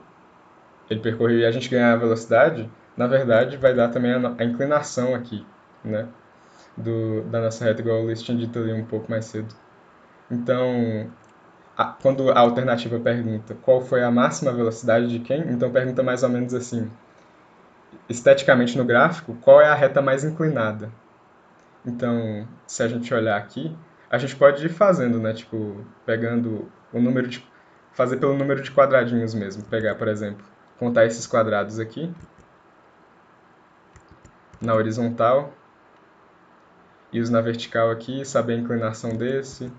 ele percorreu e a gente ganhar a velocidade, na verdade vai dar também a inclinação aqui, né, da nossa reta, igual o Luiz tinha dito ali um pouco mais cedo. Então, quando a alternativa pergunta qual foi a máxima velocidade de quem, então pergunta mais ou menos assim, esteticamente no gráfico, qual é a reta mais inclinada? Então, se a gente olhar aqui, a gente pode ir fazendo, né? Tipo, pegando o número de... Fazer pelo número de quadradinhos mesmo. Pegar, por exemplo, contar esses quadrados aqui, na horizontal, e os na vertical aqui, saber a inclinação desse.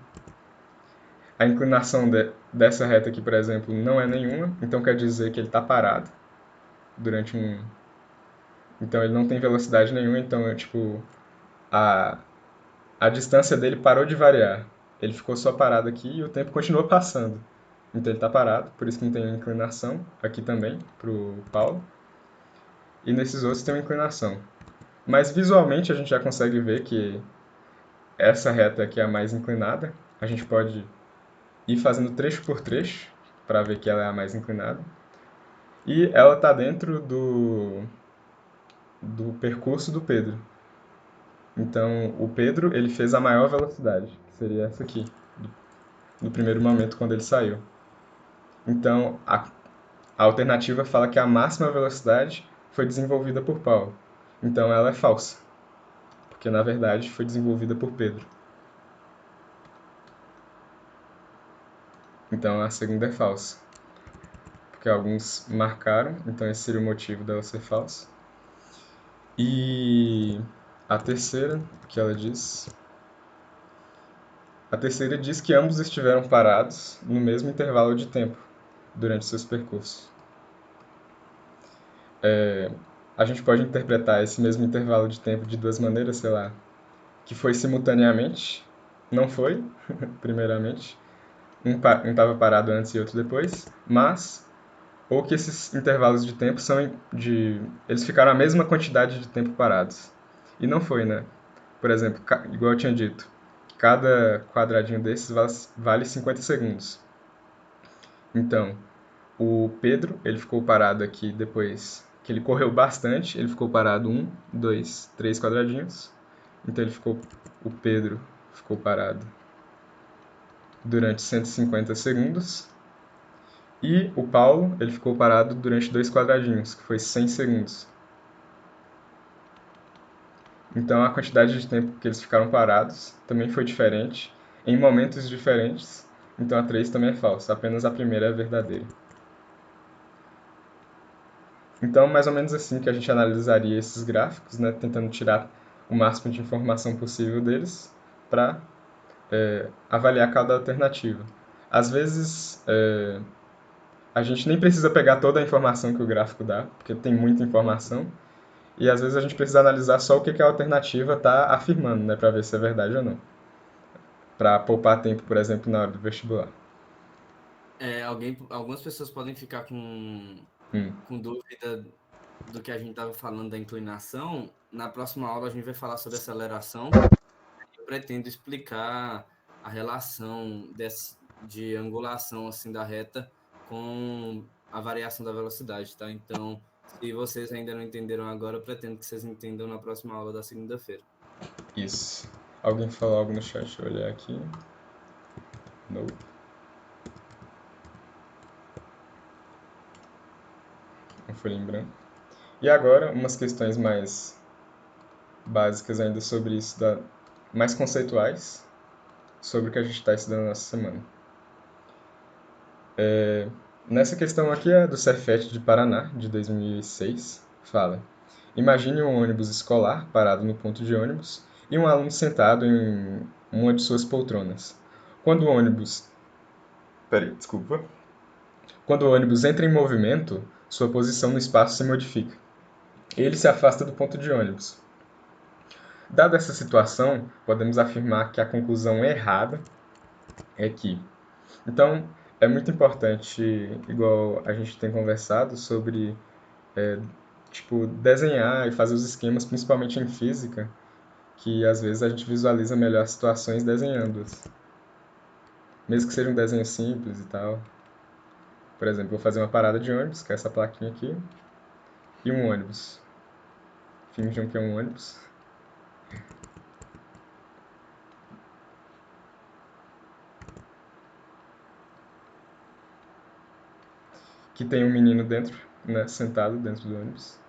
A inclinação dessa reta aqui, por exemplo, não é nenhuma, então quer dizer que ele está parado durante um... Então ele não tem velocidade nenhuma, então, tipo, a, a distância dele parou de variar. Ele ficou só parado aqui e o tempo continuou passando. Então ele está parado, por isso que não tem inclinação. Aqui também, para o Paulo. E nesses outros tem uma inclinação. Mas visualmente a gente já consegue ver que essa reta aqui é a mais inclinada. A gente pode ir fazendo trecho por trecho para ver que ela é a mais inclinada. E ela está dentro do percurso do Pedro. Então o Pedro ele fez a maior velocidade, que seria essa aqui, no primeiro momento quando ele saiu. Então, a alternativa fala que a máxima velocidade foi desenvolvida por Paulo. Então, ela é falsa, porque na verdade foi desenvolvida por Pedro. Então, a segunda é falsa, porque alguns marcaram, então esse seria o motivo dela ser falsa. E a terceira, que ela diz... A terceira diz que ambos estiveram parados no mesmo intervalo de tempo durante seus percursos. A gente pode interpretar esse mesmo intervalo de tempo de duas maneiras, sei lá, que foi simultaneamente, não foi, primeiramente, um estava parado antes e outro depois, mas, ou que esses intervalos de tempo são eles ficaram a mesma quantidade de tempo parados. E não foi, né? Por exemplo, igual eu tinha dito, cada quadradinho desses vale 50 segundos. Então, o Pedro, ele ficou parado aqui depois que ele correu bastante, ele ficou parado 1, 2, 3 quadradinhos. Então o Pedro ficou parado durante 150 segundos. E o Paulo, ele ficou parado durante 2 quadradinhos, que foi 100 segundos. Então a quantidade de tempo que eles ficaram parados também foi diferente, em momentos diferentes. Então a 3 também é falsa, apenas a primeira é verdadeira. Então, mais ou menos assim que a gente analisaria esses gráficos, né, tentando tirar o máximo de informação possível deles para avaliar cada alternativa. Às vezes, a gente nem precisa pegar toda a informação que o gráfico dá, porque tem muita informação, e às vezes a gente precisa analisar só o que a alternativa está afirmando, né, para ver se é verdade ou não. Para poupar tempo, por exemplo, na hora do vestibular. Algumas pessoas podem ficar Hum, com dúvida do que a gente estava falando da inclinação. Na próxima aula a gente vai falar sobre aceleração. Eu pretendo explicar a relação de angulação assim da reta com a variação da velocidade, tá? Então, se vocês ainda não entenderam agora, eu pretendo que vocês entendam na próxima aula da segunda-feira. isso. Alguém falou algo no chat? Deixa eu olhar aqui. Nope. Uma folha em branco. E agora, umas questões mais básicas ainda sobre isso, mais conceituais, sobre o que a gente está estudando nessa semana. Nessa questão aqui é do Cefet de Paraná, de 2006, fala: imagine um ônibus escolar parado no ponto de ônibus e um aluno sentado em uma de suas poltronas. Quando o ônibus... Peraí, desculpa. Quando o ônibus entra em movimento, sua posição no espaço se modifica. Ele se afasta do ponto de ônibus. Dada essa situação, podemos afirmar que a conclusão errada é que. Então, é muito importante, igual a gente tem conversado, sobre tipo, desenhar e fazer os esquemas, principalmente em física, que às vezes a gente visualiza melhor as situações desenhando-as. Mesmo que seja um desenho simples e tal. Por exemplo, vou fazer uma parada de ônibus, que é essa plaquinha aqui, e um ônibus. Finjam que é um ônibus. Que tem um menino dentro, né, sentado dentro do ônibus.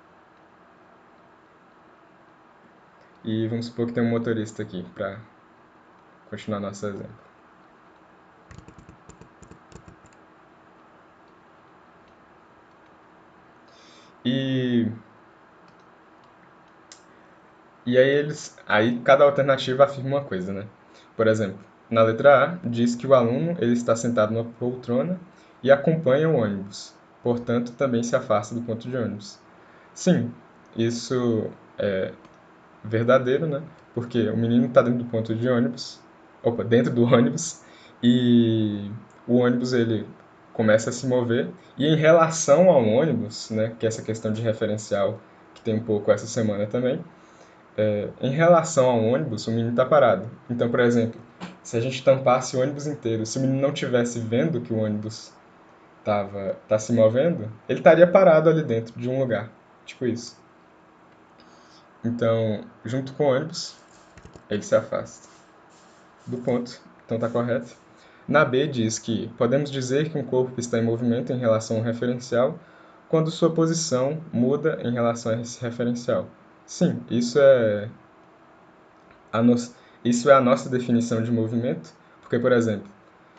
E vamos supor que tem um motorista aqui, para continuar nosso exemplo. E, aí cada alternativa afirma uma coisa, né? Por exemplo, na letra A diz que o aluno ele está sentado numa poltrona e acompanha o ônibus, portanto também se afasta do ponto de ônibus. Sim, isso é verdadeiro, né? Porque o menino está dentro do ponto de ônibus, opa, dentro do ônibus, e o ônibus ele começa a se mover, e em relação ao ônibus, né, que é essa questão de referencial que tem um pouco essa semana também, em relação ao ônibus, o menino está parado. Então, por exemplo, se a gente tampasse o ônibus inteiro, se o menino não estivesse vendo que o ônibus tá se movendo, ele estaria parado ali dentro de um lugar. Tipo isso. Então, junto com o ônibus, ele se afasta do ponto. Então está correto. Na B diz que podemos dizer que um corpo está em movimento em relação ao referencial quando sua posição muda em relação a esse referencial. Sim, a no... isso é a nossa definição de movimento, porque, por exemplo,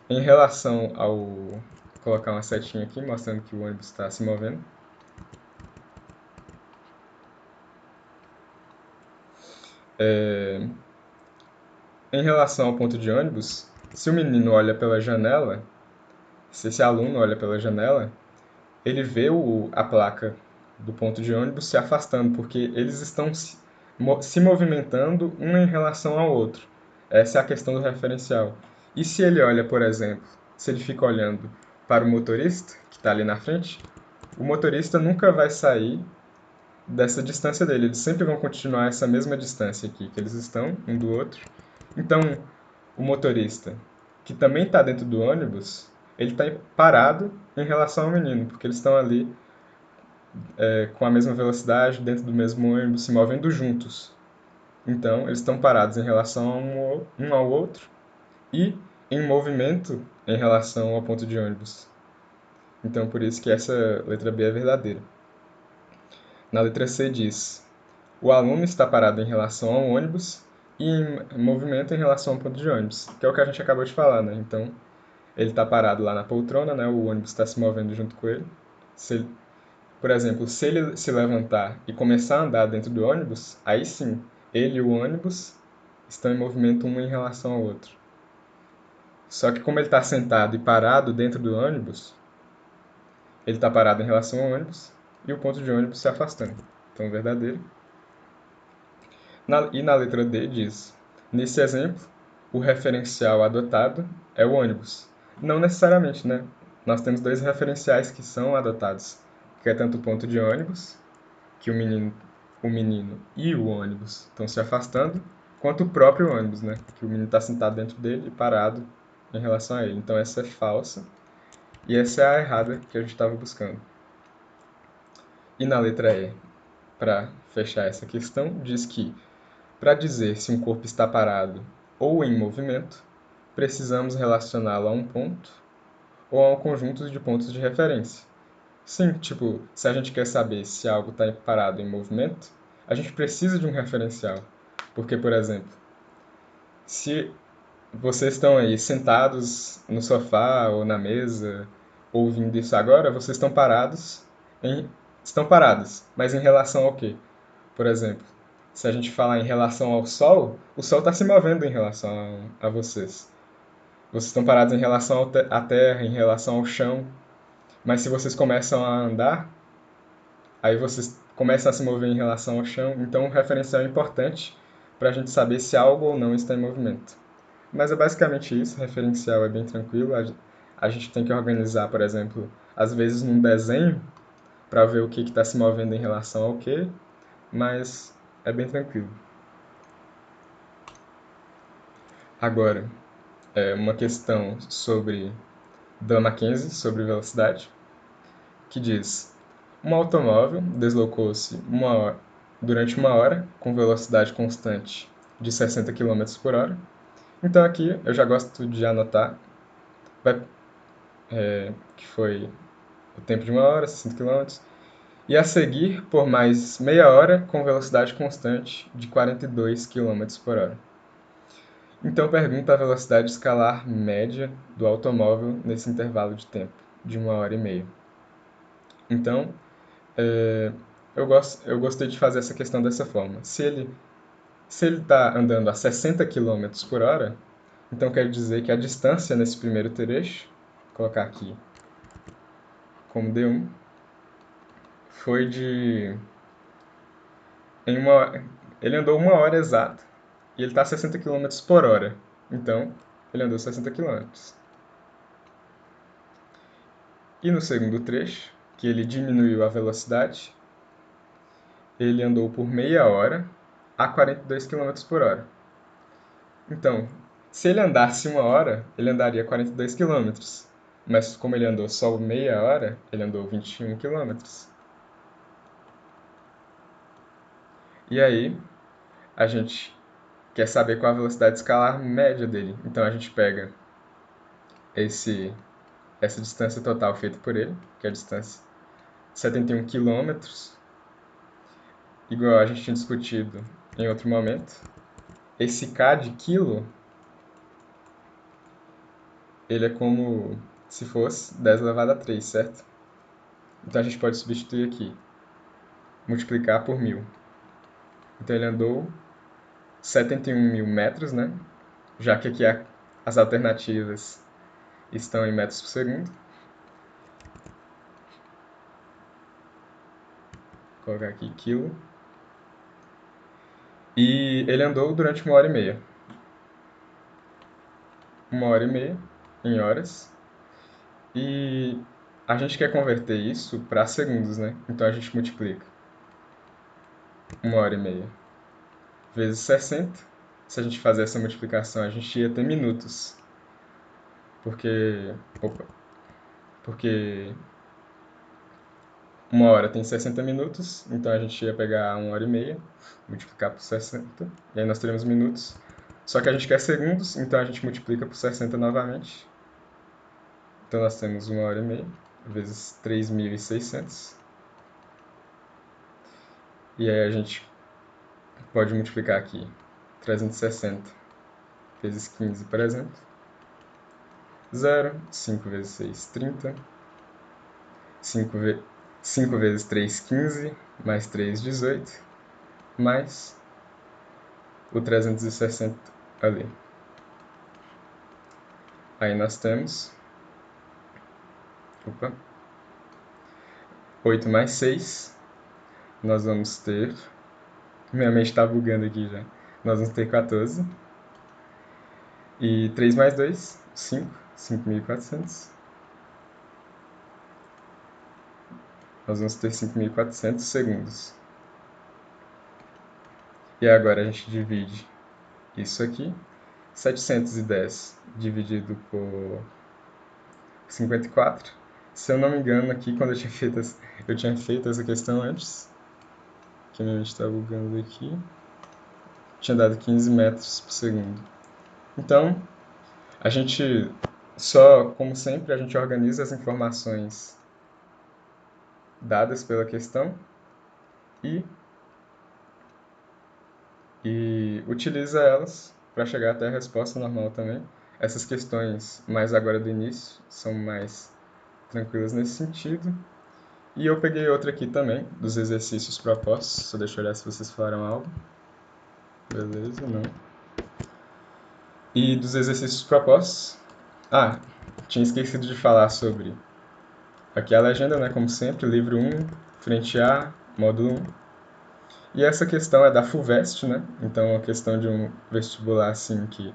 em relação ao. Vou colocar uma setinha aqui mostrando que o ônibus está se movendo. Em relação ao ponto de ônibus, se o menino olha pela janela, se esse aluno olha pela janela, ele vê a placa do ponto de ônibus se afastando, porque eles estão se movimentando um em relação ao outro. Essa é a questão do referencial. E se ele olha, por exemplo, se ele fica olhando para o motorista, que está ali na frente, o motorista nunca vai sair dessa distância dele. Eles sempre vão continuar essa mesma distância aqui que eles estão um do outro. Então, o motorista, que também está dentro do ônibus, ele está parado em relação ao menino, porque eles estão ali com a mesma velocidade, dentro do mesmo ônibus, se movendo juntos. Então, eles estão parados em relação a um ao outro e em movimento em relação ao ponto de ônibus. Então, por isso que essa letra B é verdadeira. Na letra C diz: o aluno está parado em relação ao ônibus e em movimento em relação ao ponto de ônibus, que é o que a gente acabou de falar, né? Então, ele está parado lá na poltrona, né? O ônibus está se movendo junto com ele. Se ele Por exemplo, se ele se levantar e começar a andar dentro do ônibus, aí sim, ele e o ônibus estão em movimento um em relação ao outro. Só que como ele está sentado e parado dentro do ônibus, ele está parado em relação ao ônibus e o ponto de ônibus se afastando. Então, verdadeiro. E na letra D diz: nesse exemplo, o referencial adotado é o ônibus. Não necessariamente, né? Nós temos dois referenciais que são adotados, que é tanto o ponto de ônibus, que o menino e o ônibus estão se afastando, quanto o próprio ônibus, né? Que o menino está sentado dentro dele e parado em relação a ele. Então essa é falsa e essa é a errada que a gente estava buscando. E na letra E, para fechar essa questão, diz que para dizer se um corpo está parado ou em movimento, precisamos relacioná-lo a um ponto ou a um conjunto de pontos de referência. Sim, tipo, se a gente quer saber se algo está parado em movimento, a gente precisa de um referencial. Porque, por exemplo, se vocês estão aí sentados no sofá ou na mesa ouvindo isso agora, vocês em, estão parados, mas em relação ao quê? Por exemplo, se a gente falar em relação ao Sol, o Sol está se movendo em relação a vocês. Vocês estão parados em relação à Terra, em relação ao chão, mas se vocês começam a andar, aí vocês começam a se mover em relação ao chão. Então, o referencial é importante para a gente saber se algo ou não está em movimento. Mas é basicamente isso, referencial é bem tranquilo. A gente tem que organizar, por exemplo, às vezes num desenho, para ver o que está se movendo em relação ao que, mas é bem tranquilo. Agora, uma questão sobre da Mackenzie, sobre velocidade, que diz: um automóvel deslocou-se durante uma hora com velocidade constante de 60 km por hora. Então aqui eu já gosto de anotar que foi o tempo de uma hora, 60 km, e a seguir por mais meia hora com velocidade constante de 42 km por hora. Então pergunta a velocidade escalar média do automóvel nesse intervalo de tempo, de uma hora e meia. Então, eu gostei de fazer essa questão dessa forma. Se ele está andando a 60 km por hora, então quer dizer que a distância nesse primeiro trecho, vou colocar aqui como D1, foi de... ele andou uma hora exata e ele está a 60 km por hora. Então, ele andou 60 km. E no segundo trecho, que ele diminuiu a velocidade, ele andou por meia hora a 42 km por hora. Então, se ele andasse uma hora, ele andaria 42 km. Mas como ele andou só meia hora, ele andou 21 km. E aí, a gente quer saber qual a velocidade escalar média dele. Então, a gente pega essa distância total feita por ele, que é a distância 71 km, igual a gente tinha discutido em outro momento. Esse K de quilo, ele é como se fosse 10 elevado a 3, certo? Então a gente pode substituir aqui, multiplicar por 1000. Então ele andou 71 mil metros, né? Já que aqui as alternativas estão em metros por segundo. Vou colocar aqui quilo. E ele andou durante uma hora e meia. Uma hora e meia em horas. E a gente quer converter isso para segundos, né? Então a gente multiplica uma hora e meia vezes 60. Se a gente fazer essa multiplicação, a gente ia ter minutos. Porque uma hora tem 60 minutos, então a gente ia pegar uma hora e meia, multiplicar por 60, e aí nós teremos minutos. Só que a gente quer segundos, então a gente multiplica por 60 novamente. Então nós temos uma hora e meia, vezes 3.600. E aí a gente pode multiplicar aqui 360 vezes 15, por exemplo. 0, 5 vezes 6, 30. 5 vezes 3, 15, mais 3, 18, mais o 360 ali. Aí nós temos 8 mais 6, nós vamos ter... Minha mente está bugando aqui já. Nós vamos ter 14. E 3 mais 2, 5. 5.400. Nós vamos ter 5.400 segundos. E agora a gente divide isso aqui. 710 dividido por 54. Se eu não me engano, aqui quando eu tinha feito essa questão antes, que a minha mente está bugando aqui, tinha dado 15 metros por segundo. Então, a gente como sempre, a gente organiza as informações dadas pela questão e utiliza elas para chegar até a resposta normal também. Essas questões mais agora do início são mais tranquilas nesse sentido. E eu peguei outra aqui também, dos exercícios propostos. Só deixa eu olhar se vocês falaram algo. Beleza, não. E dos exercícios propostos... tinha esquecido de falar sobre... Aqui a legenda, né, como sempre, livro 1, frente A, módulo 1. E essa questão é da FUVEST, né? Então, é uma questão de um vestibular, assim, que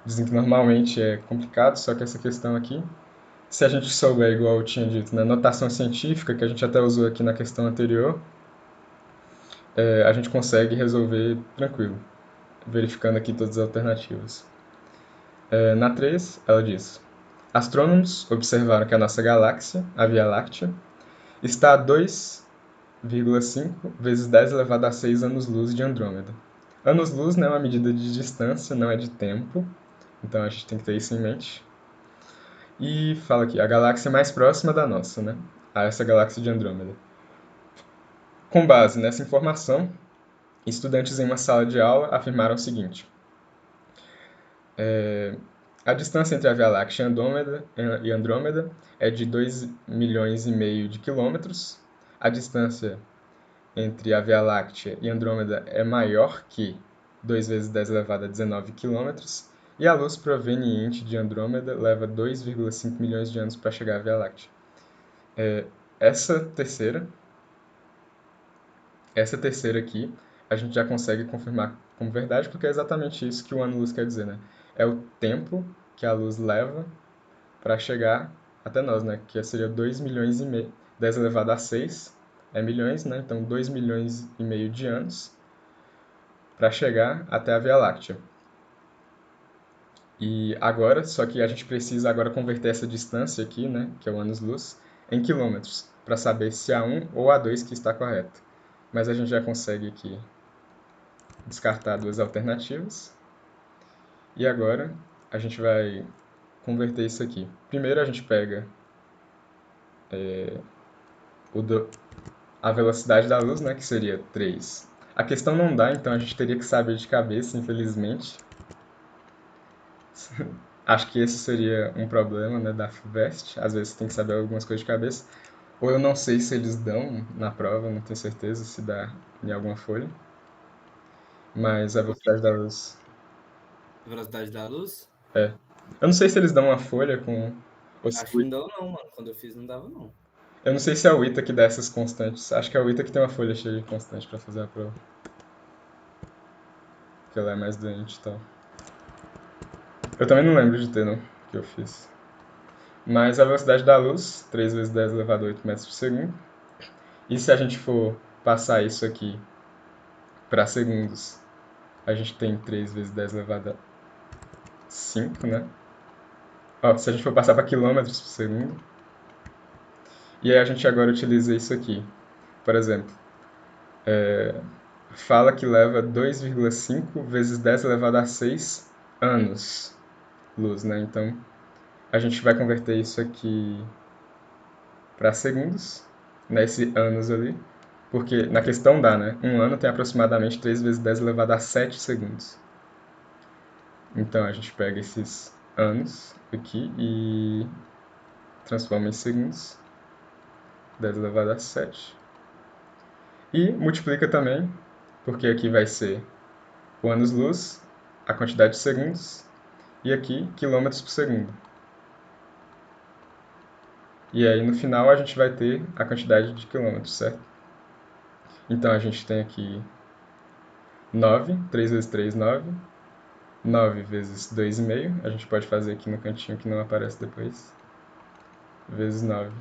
dizem que normalmente é complicado, só que essa questão aqui, se a gente souber, igual eu tinha dito, na notação científica, que a gente até usou aqui na questão anterior, a gente consegue resolver tranquilo, verificando aqui todas as alternativas. Na 3, ela diz: astrônomos observaram que a nossa galáxia, a Via Láctea, está a 2,5 vezes 10 elevado a 6 anos-luz de Andrômeda. Anos-luz não é uma medida de distância, não é de tempo, então a gente tem que ter isso em mente. E fala aqui, a galáxia mais próxima da nossa, né? A essa galáxia de Andrômeda. Com base nessa informação, estudantes em uma sala de aula afirmaram o seguinte: a distância entre a Via Láctea e Andrômeda é de 2,5 milhões de quilômetros. A distância entre a Via Láctea e Andrômeda é maior que 2 vezes 10 elevado a 19 quilômetros. E a luz proveniente de Andrômeda leva 2,5 milhões de anos para chegar à Via Láctea. Essa terceira Essa terceira aqui, a gente já consegue confirmar como verdade, porque é exatamente isso que o ano-luz quer dizer, né? É o tempo que a luz leva para chegar até nós, né? Que seria 2,5 milhões, 10 elevado a 6 é milhões, né? Então 2,5 milhões de anos para chegar até a Via Láctea. E agora, só que a gente precisa agora converter essa distância aqui, né, que é o anos-luz, em quilômetros, para saber se a 1 ou a 2 que está correto. Mas a gente já consegue aqui descartar duas alternativas. E agora a gente vai converter isso aqui. Primeiro a gente pega o do, a velocidade da luz, né, que seria 3. A questão não dá, então a gente teria que saber de cabeça, infelizmente. Acho que esse seria um problema, né, da FUVEST. Às vezes você tem que saber algumas coisas de cabeça. Ou eu não sei se eles dão na prova, não tenho certeza se dá em alguma folha. Mas a O quê? velocidade da luz A velocidade da luz? é. Eu não sei se eles dão uma folha com. Ou se Acho que não dava não, mano. Quando eu fiz não dava não. eu não sei se é o ITA que dá essas constantes. Acho que é o ITA que tem uma folha cheia de constante pra fazer a prova. Porque ela é mais doente e tal. Eu também não lembro de ter, não, que eu fiz. Mas a velocidade da luz, 3 vezes 10 elevado a 8 metros por segundo. E se a gente for passar isso aqui para segundos, a gente tem 3 vezes 10 elevado a 5, né? Ó, se a gente for passar para quilômetros por segundo. E aí a gente agora utiliza isso aqui. Por exemplo, fala que leva 2,5 vezes 10 elevado a 6 anos luz, né? Então a gente vai converter isso aqui para segundos, nesse anos ali, porque na questão dá, né? Um ano tem aproximadamente 3 vezes 10 elevado a 7 segundos. Então a gente pega esses anos aqui e transforma em segundos, 10 elevado a 7. E multiplica também, porque aqui vai ser o anos-luz, a quantidade de segundos, e aqui quilômetros por segundo. E aí no final a gente vai ter a quantidade de quilômetros, certo? Então a gente tem aqui 9, 3 vezes 3, 9. 9 vezes 2,5. A gente pode fazer aqui no cantinho que não aparece depois. Vezes 9.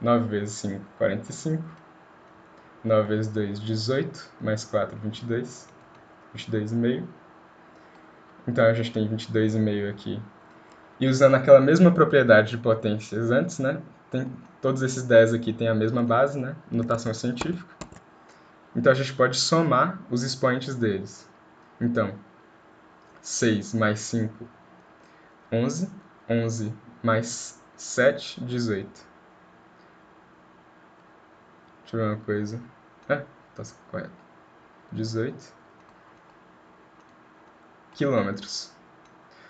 9 vezes 5, 45. 9 vezes 2, 18. Mais 4, 22. 22,5. Então a gente tem 22,5 aqui. E usando aquela mesma propriedade de potências antes, né? Todos esses 10 aqui têm a mesma base, né? Notação científica. Então a gente pode somar os expoentes deles. Então, 6 mais 5, 11. 11 mais 7, 18. Deixa eu ver uma coisa. Tá correto. 18 quilômetros.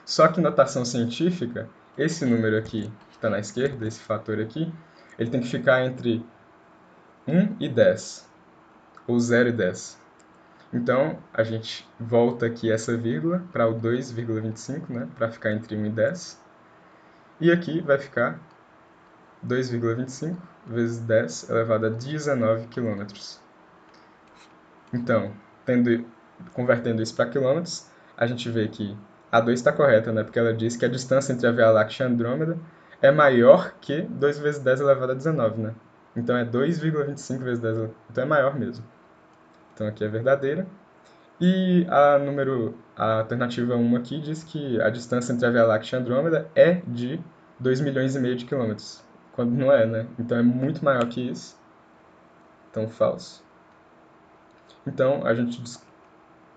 Só que notação científica, esse número aqui, que está na esquerda, esse fator aqui, ele tem que ficar entre 1 e 10, ou 0 e 10. Então, a gente volta aqui essa vírgula para o 2,25, né, para ficar entre 1 e 10. E aqui vai ficar 2,25 vezes 10 elevado a 19 quilômetros. Então, tendo, convertendo isso para quilômetros, a gente vê que a 2 está correta, né? Porque ela diz que a distância entre a Via Láctea e Andrômeda é maior que 2 vezes 10 elevado a 19, né? Então é 2,25 vezes 10 elevado. Então é maior mesmo. Então aqui é verdadeira. E a alternativa 1 aqui diz que a distância entre a Via Láctea e Andrômeda é de 2,5 milhões de quilômetros, quando não é, né? Então é muito maior que isso, então falso. Então a gente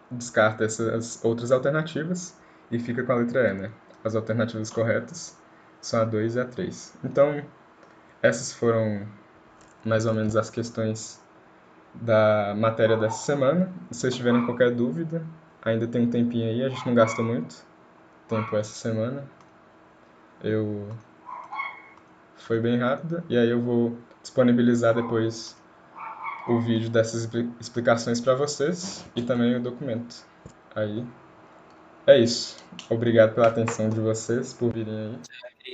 descarta essas outras alternativas e fica com a letra E, né? As alternativas corretas são a 2 e a 3. Então essas foram mais ou menos as questões da matéria dessa semana. Se vocês tiverem qualquer dúvida, ainda tem um tempinho aí, a gente não gasta muito tempo essa semana. Eu Foi bem rápida e aí eu vou disponibilizar depois o vídeo dessas explicações para vocês e também o documento. Aí é isso. Obrigado pela atenção de vocês por virem aí.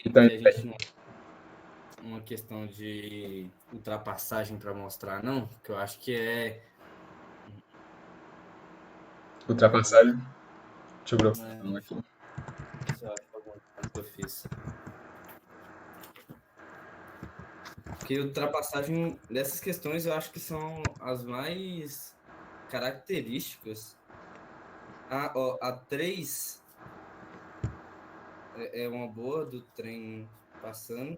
Então, Que a gente não uma questão de ultrapassagem para mostrar, não, que eu acho que é algum, ultrapassagem. Deixa eu procurar né, um aqui. isso eu acho que é algum que eu fiz. Porque ultrapassagem dessas questões eu acho que são as mais características. A 3 é uma boa do trem passando,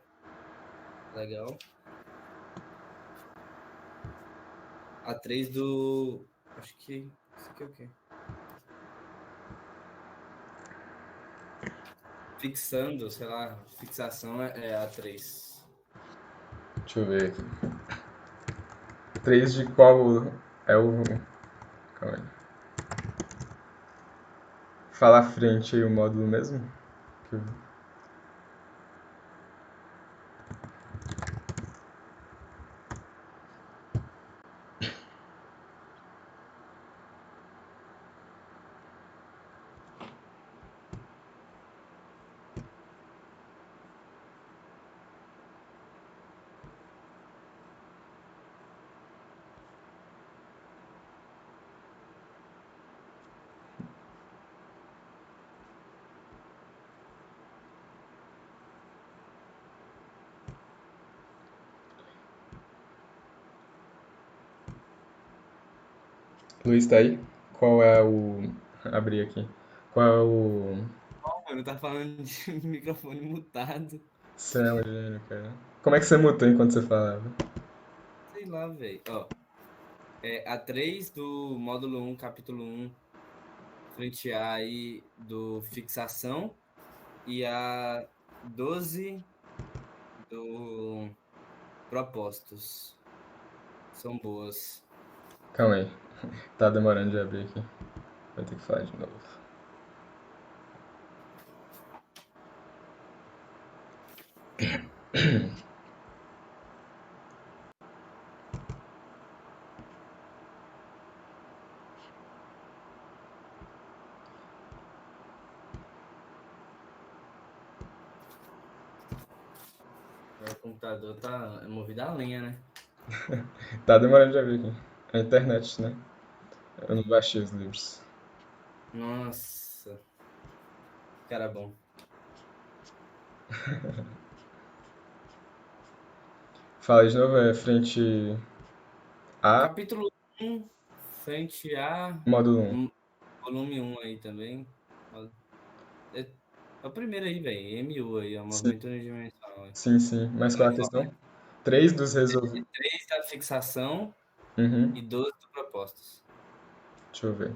legal. A 3 do. Acho que. Isso aqui é o quê? Fixando, sei lá, fixação é a 3. Deixa eu ver aqui. 3 de qual é o. Calma aí. Fala à frente aí o módulo mesmo? Que eu- Luiz tá aí? Qual é o. Abri aqui. Qual é o. Mano, tá falando de microfone mutado. Você é um gênio, cara. Como é que você mutou enquanto você falava? Sei lá, velho. Ó, a 3 do módulo 1, capítulo 1, frente A aí do fixação. E a 12 do propósitos. São boas. Calma aí. Tá demorando de abrir aqui. Vai ter que falar de novo. O computador tá movido a lenha, né? Tá demorando de abrir aqui. A internet, né? Eu não baixei os livros. Nossa, cara bom. Fala de novo, é frente A, Capítulo 1, frente A, módulo um. volume 1 aí também. É, é o primeiro aí, velho. MU aí, é o Sim, movimento unidimensional. Aí. sim, sim. Mas qual é a questão? 3 dos resolvidos. 3 da fixação Uhum. e 12 do propostos. Deixa eu ver.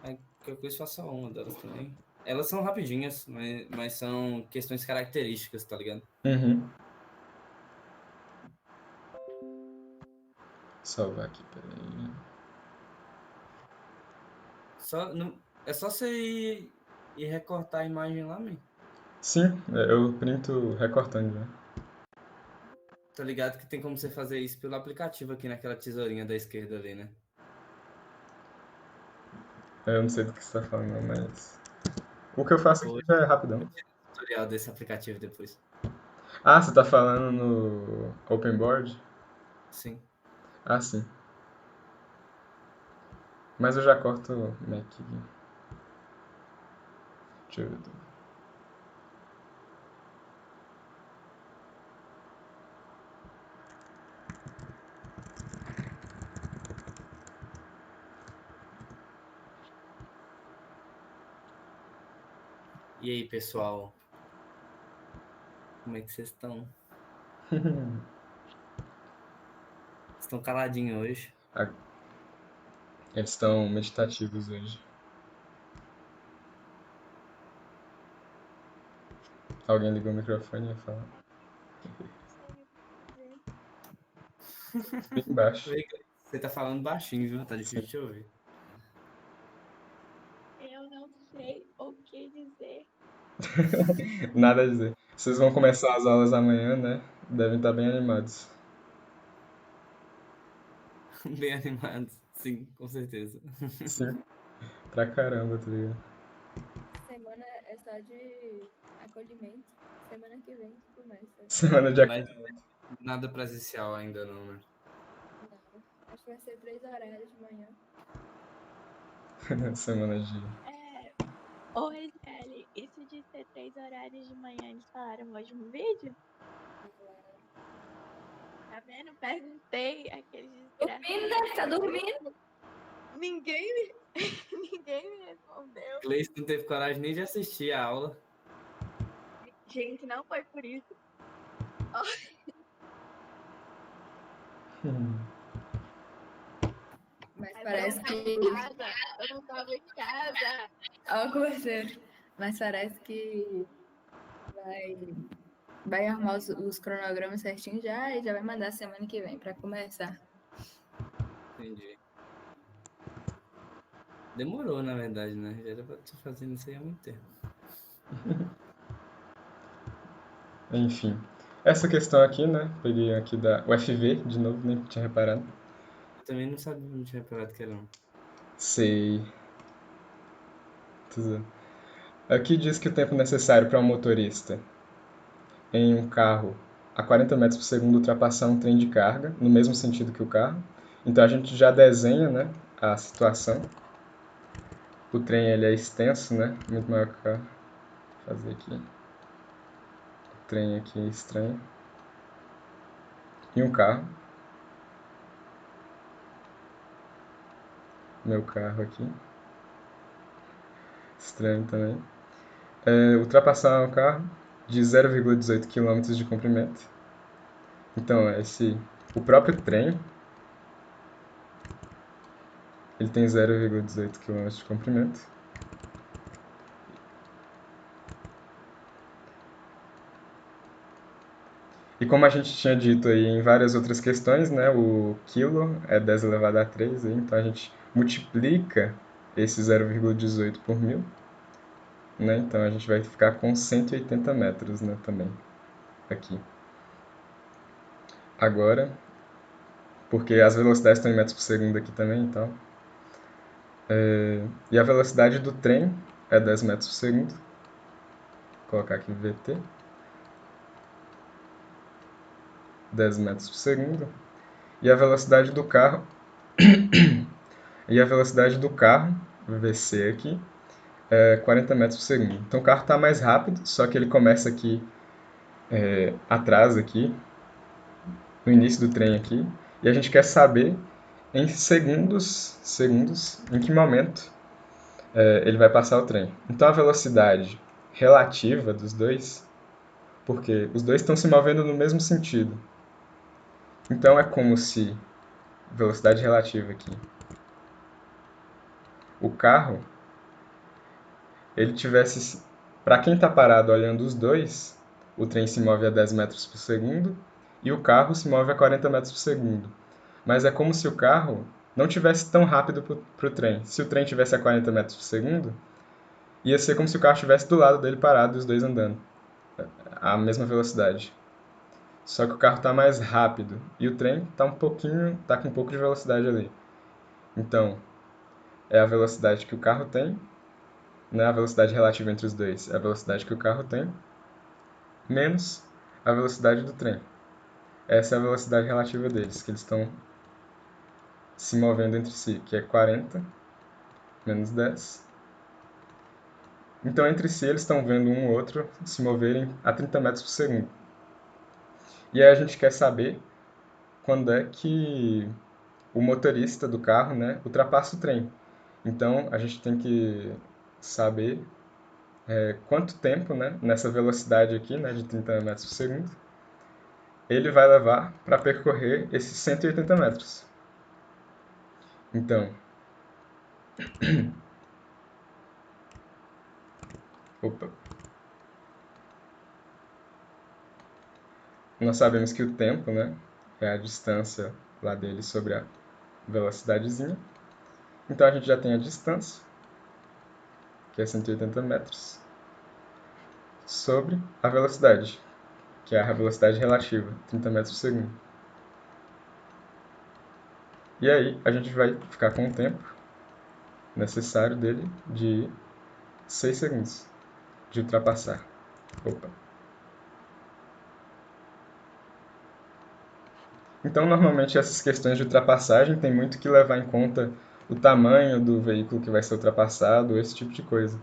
Aí qualquer coisa faça uma delas também. Elas são rapidinhas, mas são questões características, tá ligado? Uhum. Salvar aqui, peraí. Só, não, é só você ir recortar a imagem lá, man. Sim, eu printo recortando já. Tá ligado que tem como você fazer isso pelo aplicativo aqui naquela tesourinha da esquerda ali, né? Eu não sei do que você tá falando, não, mas. O que eu faço aqui Vou já é rapidão. tirar o tutorial desse aplicativo depois. Ah, você tá falando no Open Board? Sim. Ah, sim. Mas eu já corto o Mac aqui. Deixa eu ver. E aí, pessoal? Como é que vocês estão? Estão caladinhos hoje? Ah, eles estão meditativos hoje. Alguém ligou o microfone e ia falar. Bem baixo. Você tá falando baixinho, viu? Tá Sim. difícil de ouvir. Eu não sei o que dizer. Nada a dizer. Vocês vão começar as aulas amanhã, né? Devem estar bem animados. Bem animados. Sim, com certeza. Sim, pra caramba, tá ligado? Semana é só de acolhimento. Semana que vem que começa. Semana de Mas nada presencial ainda não, né? Não, acho que vai ser 3 horários de manhã. semana de. É, oi, Kelly. Isso de ser 3 horários de manhã, eles falaram hoje no vídeo? Tá vendo? Perguntei aqueles Dormindo, desgraçados. né? Tá dormindo. Ninguém me, ninguém me respondeu. Cleiton não teve coragem nem de assistir a aula. Gente, não foi por isso. Mas Mas parece eu não tava que. em casa. Eu não tava em casa. Ó, converseiro. Mas parece que vai, vai arrumar os cronogramas certinho já e já vai mandar semana que vem pra começar. Entendi. Demorou, na verdade, né? Já era pra estar fazendo isso aí há muito tempo. Enfim. Essa questão aqui, né? Peguei aqui da UFV, de novo, nem tinha reparado. Eu também não sabia, não tinha reparado que era um. Sei. Tudo. Aqui diz que o tempo necessário para um motorista em um carro a 40 metros por segundo ultrapassar um trem de carga, no mesmo sentido que o carro. Então a gente já desenha, né, a situação. O trem ele é extenso, né? Muito maior que o carro. Vou fazer aqui. O trem aqui é estranho. E um carro. Meu carro aqui. Estranho também. Ultrapassar um carro de 0,18 km de comprimento. Então, o próprio trem, ele tem 0,18 km de comprimento. E como a gente tinha dito aí em várias outras questões, né, o quilo é 10 elevado a 3, então a gente multiplica esse 0,18 por 1000, né, então a gente vai ficar com 180 metros, né, também, aqui. Agora, porque as velocidades estão em metros por segundo aqui também, então. E a velocidade do trem é 10 metros por segundo. Vou colocar aqui VT. 10 metros por segundo. E a velocidade do carro VC aqui, é 40 metros por segundo. Então o carro está mais rápido, só que ele começa aqui atrás aqui, no início do trem aqui, e a gente quer saber em segundos, em que momento ele vai passar o trem. Então a velocidade relativa dos dois, porque os dois estão se movendo no mesmo sentido. Então é como se, velocidade relativa aqui, o carro ele tivesse, para quem está parado olhando os dois, o trem se move a 10 metros por segundo e o carro se move a 40 metros por segundo. Mas é como se o carro não tivesse tão rápido para o trem. Se o trem tivesse a 40 metros por segundo, ia ser como se o carro estivesse do lado dele parado e os dois andando à mesma velocidade. Só que o carro está mais rápido e o trem está com um pouco de velocidade ali. Então, é a velocidade que o carro tem, não é a velocidade relativa entre os dois, é a velocidade que o carro tem, menos a velocidade do trem. Essa é a velocidade relativa deles, que eles estão se movendo entre si, que é 40 menos 10. Então, entre si, eles estão vendo um ou outro se moverem a 30 metros por segundo. E aí a gente quer saber quando é que o motorista do carro, né, ultrapassa o trem. Então, a gente tem que saber quanto tempo, né, nessa velocidade aqui, né, de 30 metros por segundo, ele vai levar para percorrer esses 180 metros. Então, opa, nós sabemos que o tempo, né, é a distância lá dele sobre a velocidadezinha. Então a gente já tem a distância, que é 180 metros, sobre a velocidade, que é a velocidade relativa, 30 metros por segundo. E aí a gente vai ficar com o tempo necessário dele de 6 segundos de ultrapassar. Opa. Então, normalmente, essas questões de ultrapassagem tem muito que levar em conta o tamanho do veículo que vai ser ultrapassado, esse tipo de coisa.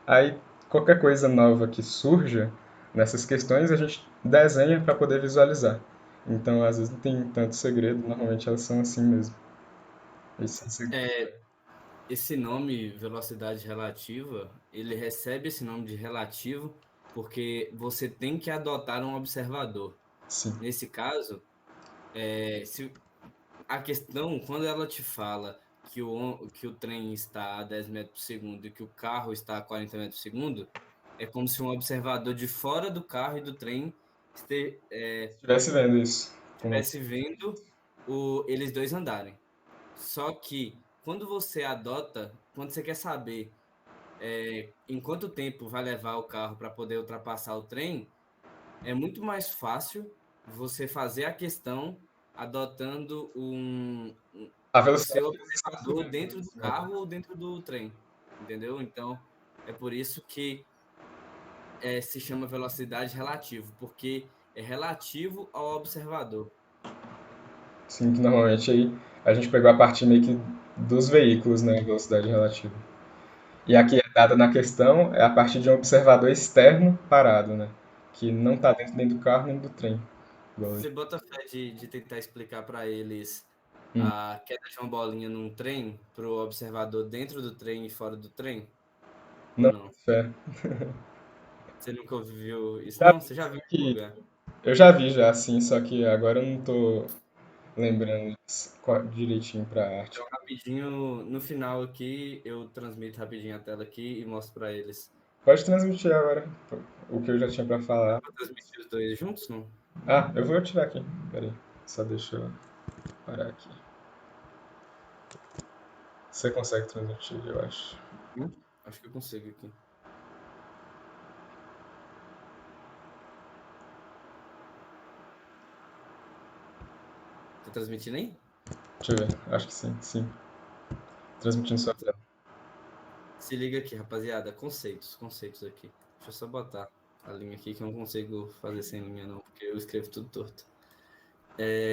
Aí, qualquer coisa nova que surja nessas questões, a gente desenha para poder visualizar. Então, às vezes, não tem tanto segredo, normalmente elas são assim mesmo. Esse nome, velocidade relativa, ele recebe esse nome de relativo porque você tem que adotar um observador. Sim. Nesse caso, se a questão, quando ela te fala que o trem está a 10 metros por segundo e que o carro está a 40 metros por segundo, é como se um observador de fora do carro e do trem Estivesse vendo isso. estivesse vendo eles dois andarem. Só que quando você quer saber em quanto tempo vai levar o carro para poder ultrapassar o trem, é muito mais fácil você fazer a questão adotando A o velocidade seu que eles estão se observador vendo, dentro do né? carro ou dentro do trem, entendeu? Então, é por isso que se chama velocidade relativo, porque é relativo ao observador. Sim, que normalmente aí a gente pegou a parte meio que dos veículos, né, velocidade relativa. E aqui é dada na questão é a partir de um observador externo parado, né, que não está dentro nem do carro nem do trem. Igual- Você bota fé de tentar explicar para eles Hum, a queda de uma bolinha num trem para o observador dentro do trem e fora do trem? Ou não, não? fé. Você nunca ouviu isso? Já Não? vi, Você já só viu em algum que lugar? eu já vi já, sim, só que agora eu não tô lembrando direitinho pra arte. Então, rapidinho, no final aqui, eu transmito rapidinho a tela aqui e mostro para eles. Pode transmitir agora o que eu já tinha pra falar. Vou transmitir os dois juntos, não? Ah, eu vou tirar aqui. Peraí, só deixa eu parar aqui. Você consegue transmitir, eu acho. Acho que eu consigo aqui. Tá transmitindo aí? Deixa eu ver, acho que sim, sim. Transmitindo sua tela. Se liga aqui, rapaziada. Conceitos aqui. Deixa eu só botar a linha aqui que eu não consigo fazer sem linha, não, porque eu escrevo tudo torto.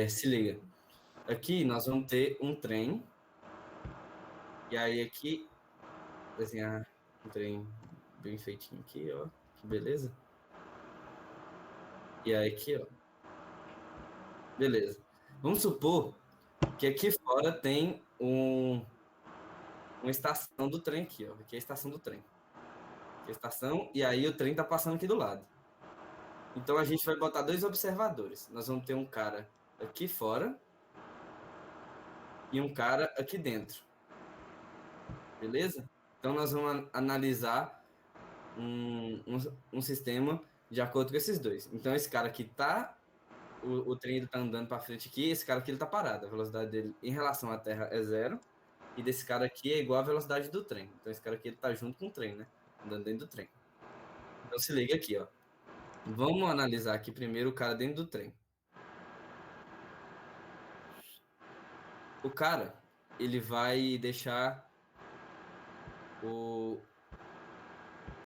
Se liga. Aqui nós vamos ter um trem. E aí aqui, desenhar um trem bem feitinho aqui, ó. Que beleza. E aí aqui, ó. Beleza. Vamos supor que aqui fora tem uma estação do trem aqui, ó. Aqui é a estação do trem. Aqui é a estação, e aí o trem tá passando aqui do lado. Então a gente vai botar dois observadores. Nós vamos ter um cara aqui fora e um cara aqui dentro. Beleza? Então nós vamos analisar um sistema de acordo com esses dois. Então esse cara aqui tá. O trem ele tá andando para frente aqui, esse cara aqui ele tá parado. A velocidade dele em relação à Terra é zero. E desse cara aqui é igual à velocidade do trem. Então esse cara aqui ele tá junto com o trem, né? Andando dentro do trem. Então se liga aqui, ó. Vamos analisar aqui primeiro o cara dentro do trem. O cara, ele vai deixar